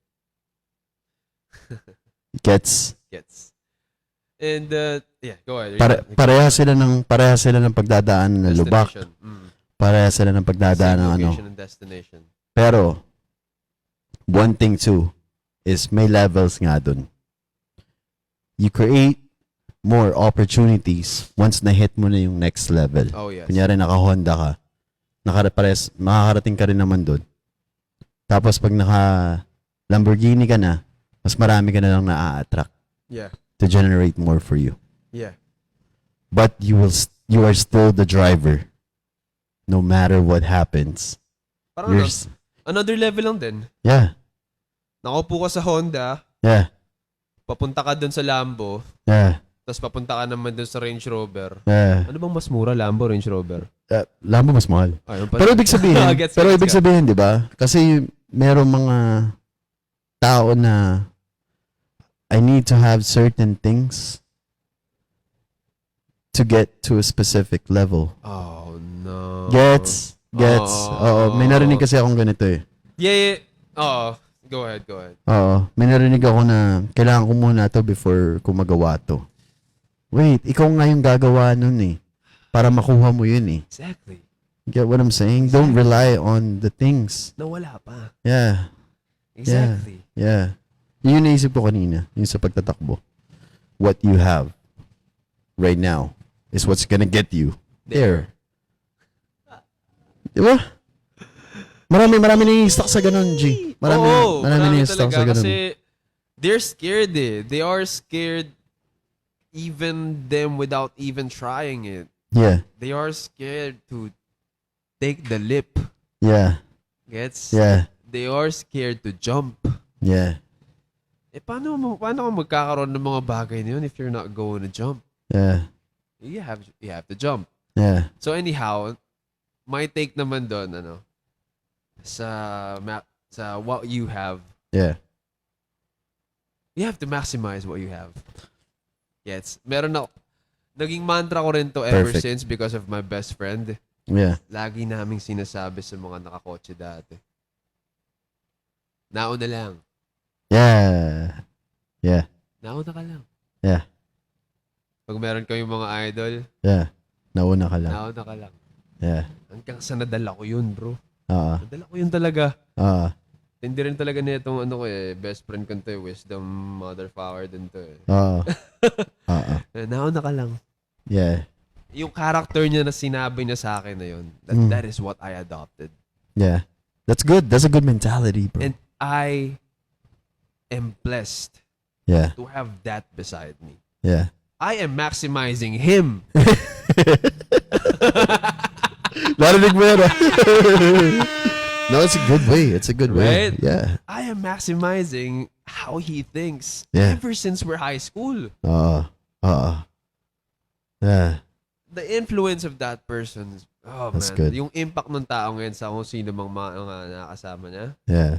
Gets? And yeah, go ahead. Parehas sila ng pagdadaan ng lubak. Parehas sila ng pagdadaan ng ano. Location and destination. Pero one thing too is may levels nga dun. you create more opportunities once na-hit mo na yung next level. Oh, yes. Kunyari, naka-Honda ka, makakarating ka rin naman doon. Tapos, pag naka-Lamborghini ka na, mas marami ka na lang na-attract Yeah. to generate more for you. Yeah. But you are still the driver no matter what happens. Parang You're another level lang din. Yeah. Nakaupo ka sa Honda, Yeah. papunta ka dun sa Lambo, Yeah. tapos papunta ka naman dun sa Range Rover. Yeah. Ano bang mas mura, Lambo, Range Rover? Lambo mas mahal. Ayun Pero ibig sabihin, Gets ka. di ba? Kasi merong mga tao na I need to have certain things to get to a specific level. Oh, no. Gets. Oo, may narinig kasi akong ganito eh. Yeah. Oo. Go ahead. Oo, may narinig ako na kailangan ko muna to before ko magawa to. Wait, ikaw nga yung gagawa nun eh. Para makuha mo yun eh. Exactly. Get what I'm saying? Don't rely on the things. Nawala pa. Yeah. Exactly. Yeah. Yun yung naisip ko kanina, yung sa pagtatakbo. What you have right now is what's gonna get you there. Di ba? Marami na-stuck sa ganun, G. Marami na-stuck talaga sa ganun. kasi they're scared eh. They are scared even them without even trying it. Yeah. They are scared to take the leap. Yeah. Gets? Yeah. They are scared to jump. Yeah. Paano ka magkakaroon ng mga bagay na yun if you're not going to jump? Yeah. You have to jump. Yeah. So anyhow, my take naman doon, sa what you have, Yeah. you have to maximize what you have. Yes. Naging mantra ko rin to ever Perfect. since because of my best friend. Yeah. Lagi naming sinasabi sa mga nakakotse dati. Nauna lang. Yeah. Yeah. Nauna ka lang. Yeah. Pag meron kayong mga idol, Yeah. Nauna ka lang. nauna ka lang. Yeah. Hanggang sa nadala ko yun, bro. Oo. Nadala ko yun talaga. Oo. Hindi rin talaga nitong best friend ko to wisdom motherfucker din to eh. Oo. Oo. Nauna ka lang. Yeah. Yung character niya na sinabi niya sa akin na yun, that is what I adopted. Yeah. That's good. That's a good mentality, bro. And I am blessed Yeah. to have that beside me. Yeah. I am maximizing him. Narinig mo yan, ah. No, it's a good way. It's a good way. Right? Yeah. I am maximizing how he thinks Yeah. ever since we're high school. Yeah. The influence of that person, That's man. good. Yung impact ng tao ngayon sa kung sino mang mga nakasama niya. Yeah.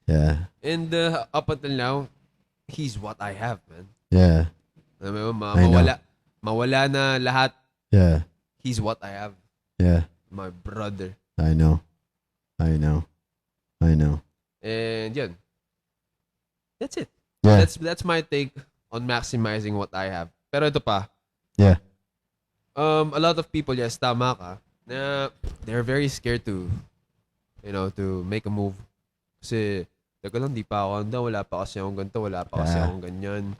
Yeah. And up until now, he's what I have, man. Yeah. Alam mo, I know. mawala na lahat, Yeah. he's what I have. Yeah. My brother. I know. And yun. That's it. Yeah. That's my take on maximizing what I have. Pero ito pa. Yeah. A lot of people, yes, tama ka, na they're very scared to make a move. Kasi, teka lang, di pa ako handa, wala pa kasi akong ganito, wala pa kasi akong ganyan.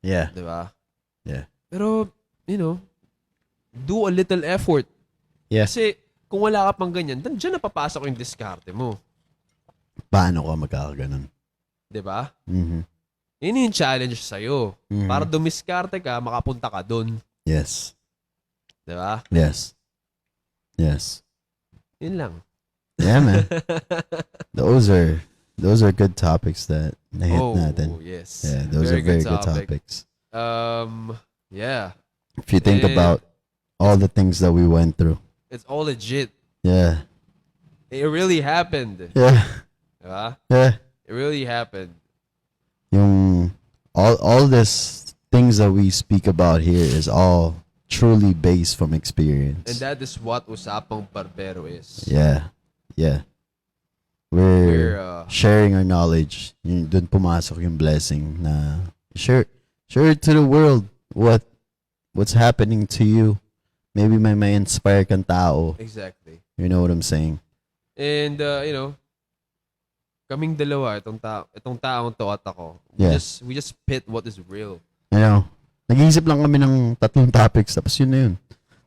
Yeah. Diba? Yeah. Pero, do a little effort. Yeah. Kasi, kung wala ka pang ganyan, dyan napapasok yung diskarte mo. Paano ka magkakaganon? Diba? Mm-hmm. Yun yung challenge sa'yo. Mhm. Para dumiskarte ka, makapunta ka dun. Yes. Diba? Yes. Yes. Yun lang. Yeah, man. Those are good topics that nahit natin. Yes. Yeah, those are very good topics. Yeah. If you think And- about all the things that we went through. It's all legit. Yeah. It really happened. Yeah. Diba? Yeah. It really happened. Yung all this things that we speak about here is all truly based from experience. And that is what Usapang Barbero is. Yeah. Yeah. We're We're, sharing our knowledge. Yung dun pumasok yung blessing na share to the world what's happening to you. Maybe may inspire kang tao. Exactly. You know what I'm saying? And, kaming dalawa, itong taong to at ako, Yeah. we just spit what is real. You know, nag-iisip lang kami ng 3 topics, tapos yun na yun.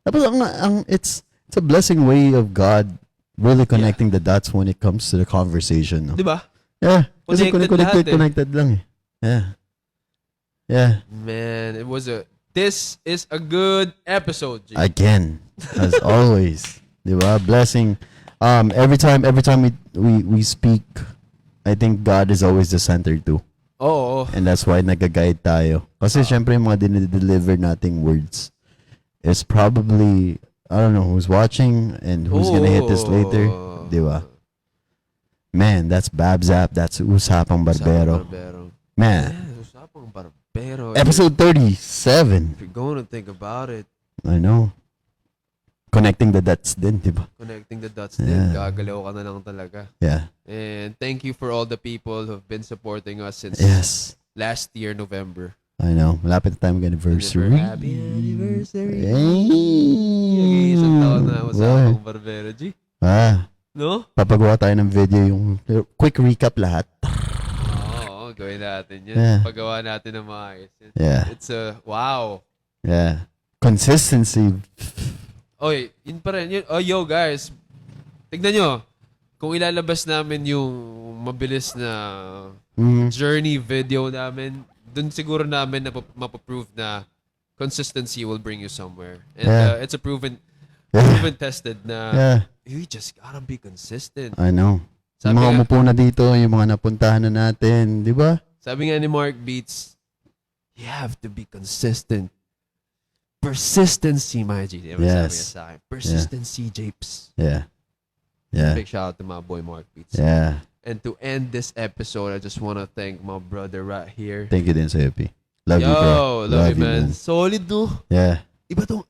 Tapos it's a blessing way of God really connecting the dots when it comes to the conversation. No? Di ba? Yeah. Kasi Connected lahat eh. connected lang eh. Yeah. Yeah. Man, this is a good episode, G. Again, as always. Diba? Blessing. Every time we speak, I think God is always the center too. Oo. And that's why nag-guide tayo. Kasi syempre yung mga dinideliver nating words is probably, I don't know who's watching and who's gonna hit this later. Diba? Man, that's Babs App. That's Usapang Barbero. Man. Usapang Barbero. Episode 37. If you're going to think about it, I know. Connecting the dots din, diba? connecting the dots din, gagalaw ka na lang talaga. Yeah. And thank you for all the people who've been supporting us since last year, November. I know. Malapit na tayo mag-anniversary. Happy anniversary. Hey. Isang taon na Usapang Barbero, G. No? Papagawa tayo ng video yung quick recap lahat. Oo, gawin natin yan. Yeah. Pagawa natin ng maayos. Yeah. It's a, wow. Yeah. Consistency. Oy, yun pa rin. Yo guys, tignan nyo. Kung ilalabas namin yung mabilis na journey video namin, dun siguro namin na mapaprove na consistency will bring you somewhere. And it's a proven tested na you just gotta be consistent. I know. Yung mga umupo na dito, yung mga napuntahan na natin, di ba? Sabi nga ni Mark Beats, you have to be consistent. Persistency, my G. Diba sabi niya sa akin? Persistency, Japes. Yeah. Yeah. Big shout out to my boy Mark Beats. Yeah. And to end this episode, I just want to thank my brother right here. Thank you din sa EP. Love you, bro. Love you, man. Solid, no? Yeah. Iba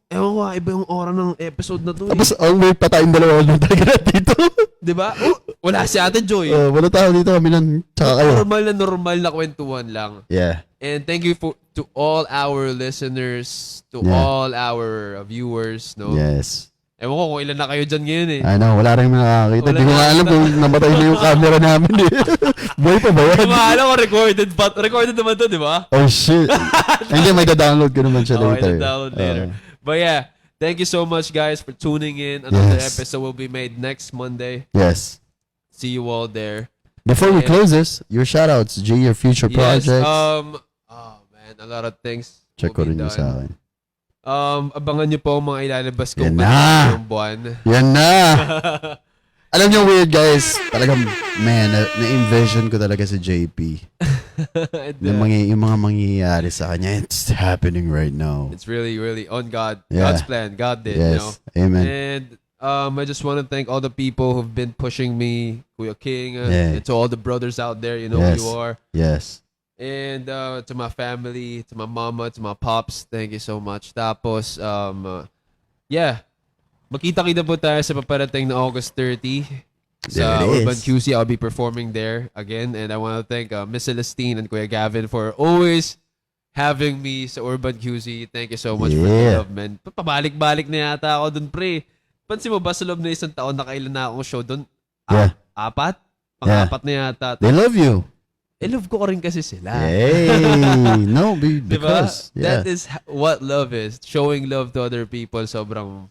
yung aura ng episode na to. Tapos, always pa tayong dalawa lang talaga dito. Diba? Wala si Ate Joy. Wala tayo dito, kami lang, tsaka kayo. Normal na kwentuhan lang. Yeah. And thank you to all our listeners, to all our viewers, no? Yes. Ewan ko kung ilan na kayo dyan ngayon eh. I know, wala rin nakakita. Hindi ko nga alam kung namatay na yung camera namin eh. Buhay pa ba yan? Hindi mo alam ko recorded naman to, di ba? Oh shit. Hindi, may da-download ko naman siya later. Download later. But yeah, thank you so much guys for tuning in. Another episode will be made next Monday. Yes. See you all there. Before we close this, your shoutouts, G, your future projects. Oh man, a lot of things. Check ko rin yung sa akin. Abangan nyo po ang mga ilalabas kong ngayong buwan. Yan na! Alam nyo, weird guys, talagang, man, na-envision ko talaga si JP. Yung mga mangyayari sa kanya, it's happening right now. It's really, really on God's plan. God did, yes. you know? Amen. And I just want to thank all the people who've been pushing me, Kuya King, and to all the brothers out there, you know who you are. Yes. And to my family, to my mama, to my pops, thank you so much. Tapos, magkita-kita po tayo sa paparating na August 30 sa Urban QC. I'll be performing there again. And I want to thank Miss Celestine and Kuya Gavin for always having me sa Urban QC. Thank you so much for the love, man. Pabalik-balik na yata ako dun, pre. Pansin mo ba sa loob na isang taon, nakailan na akong show dun? Apat? Pang-apat na yata. They love you. Love ko rin kasi sila. Hey, no, because that is what love is. Showing love to other people, sobrang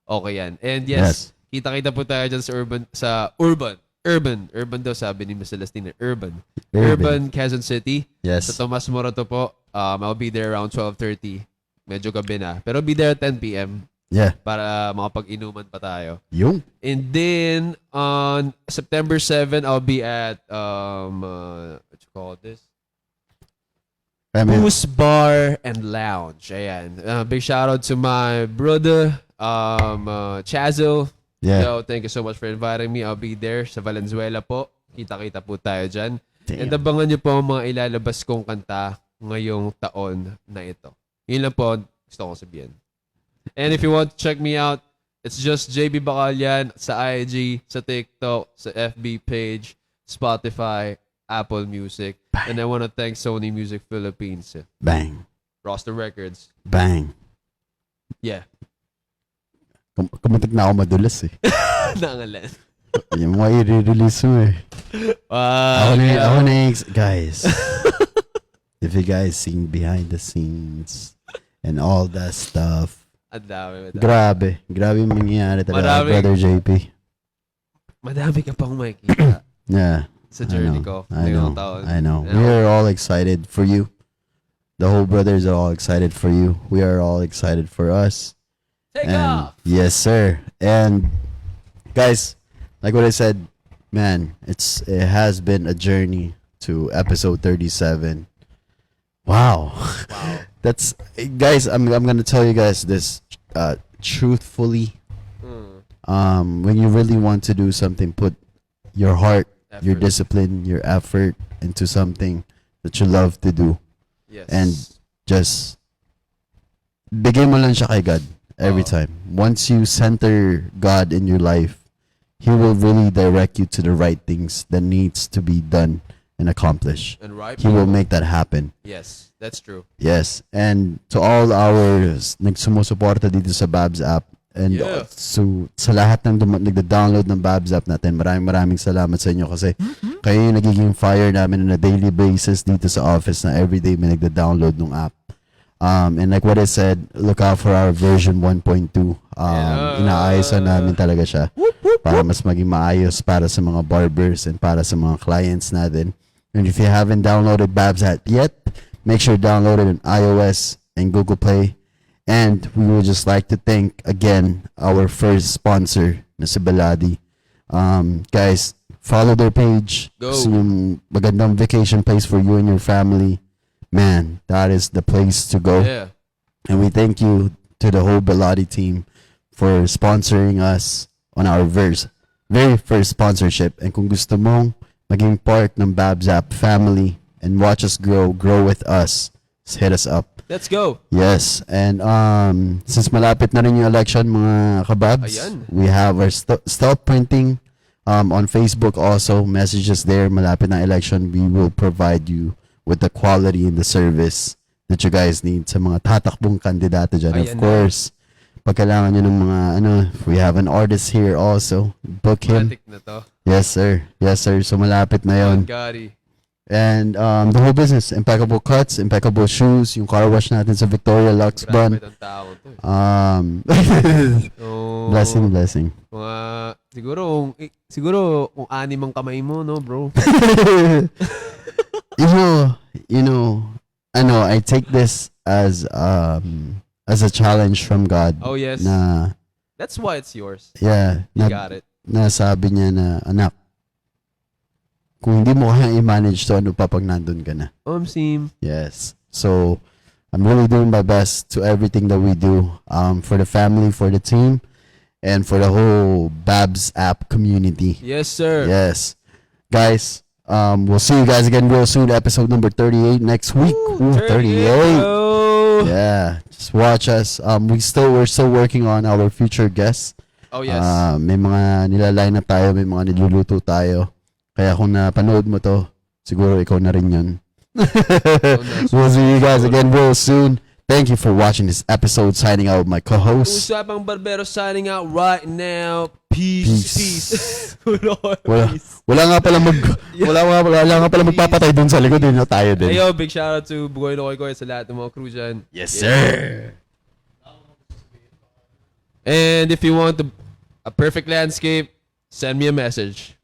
okay yan. And yes, kita-kita po tayo dyan sa Urban daw sabi ni Miss Celestine, Urban Quezon City. Yes. Sa Tomas Morato po. I'll be there around 12:30. Medyo gabi na. Pero I'll be there at 10 p.m. Yeah. Para makapag-inuman pa tayo. Yung. And then, on September 7, I'll be at, what you call this? Boost Bar and Lounge. Ayan. Big shout out to my brother, Chazo. Yeah. So, thank you so much for inviting me. I'll be there sa Valenzuela po. Kita-kita po tayo dyan. Damn. And abangan nyo po ang mga ilalabas kong kanta ngayong taon na ito. Yun lang po gusto kong sabihin. And if you want to check me out, it's just JB Bacalian sa IG, sa TikTok, sa FB page, Spotify, Apple Music. Bang. And I want to thank Sony Music Philippines. Bang. Roster Records. Bang. Yeah. Kumuntik na ako madulas eh. Nangalan. Yung mga i-release mo eh. Guys. If you guys seen behind the scenes and all that stuff. Ang dami. Grabe yung mangyayari talaga, Brother JP. Madami ka pang makikita. Yeah. Sa journey ko. I know. We are all excited for you. The whole brothers are all excited for you. We are all excited for us. Take off! Yes, sir. And guys, like what I said, man, it has been a journey to episode 37. Wow. That's guys, I'm gonna tell you guys this truthfully. When you really want to do something, put your heart, your discipline, your effort into something that you love to do. Yes. And just bigay mo lang siya kay God every time. Once you center God in your life, He will really direct you to the right things that needs to be done and accomplished. And right He will make that happen. Yes, that's true. Yes. And to all our nagsumusuporta dito sa Babs app, and so sa lahat ng nagda-download ng Babs app natin, maraming salamat sa inyo kasi kayo yung nagiging fire namin on a daily basis dito sa office na everyday may nagda-download ng app. And like what I said, look out for our version 1.2. Inaayos namin talaga siya para mas maging maayos para sa mga barbers and para sa mga clients natin. And if you haven't downloaded Babs app yet, make sure to download it on iOS and Google Play. And we would just like to thank again our first sponsor, na si Baladi. Guys, follow their page. Go. So yung magandang vacation place for you and your family. Man, that is the place to go. Yeah. And we thank you to the whole Baladi team for sponsoring us on our very first sponsorship. And kung gusto mong maging part ng Babs app family and watch us grow with us, hit us up. Let's go. Yes, and since malapit na rin yung election, mga kababs, we have our stop printing on Facebook also. Messages there, malapit na election. We will provide you with the quality and the service that you guys need sa mga tatakbong kandidato dyan. Of course, pag kailangan nyo ng mga, we have an artist here also. Book him. Na to. Yes, sir. So malapit na yun. And the whole business, impeccable cuts, impeccable shoes, yung car wash natin sa Victoria Luxbun. Blessing. Siguro kung 6 ang kamay mo, no, bro. I take this as a challenge from God. Oh yes. Na, that's why it's yours. Yeah. You got it. Nasabi niya na, anak, kung hindi mo kaya i-manage to, ano pa pag nandun ka na? Sim. Yes. So, I'm really doing my best to everything that we do for the family, for the team, and for the whole Babs app community. Yes, sir. Yes. Guys, we'll see you guys again real soon. Episode number 38 next week. Ooh, 38. Yeah. Just watch us. We're still working on our future guests. Oh, yes. May mga nilaline na tayo, may mga niluluto tayo. Kaya kung napanood mo to, siguro ikaw na rin yun. We'll see you guys again real soon. Thank you for watching this episode. Signing out with my co-host. Usapang Barbero signing out right now. Peace. Wala nga pala magpapatay dun sa likod din. Tayo din. Ayo, big shout out to Bugoy Lokoy sa lahat ng mga crew dyan. Yes, sir. And if you want a perfect landscape, send me a message.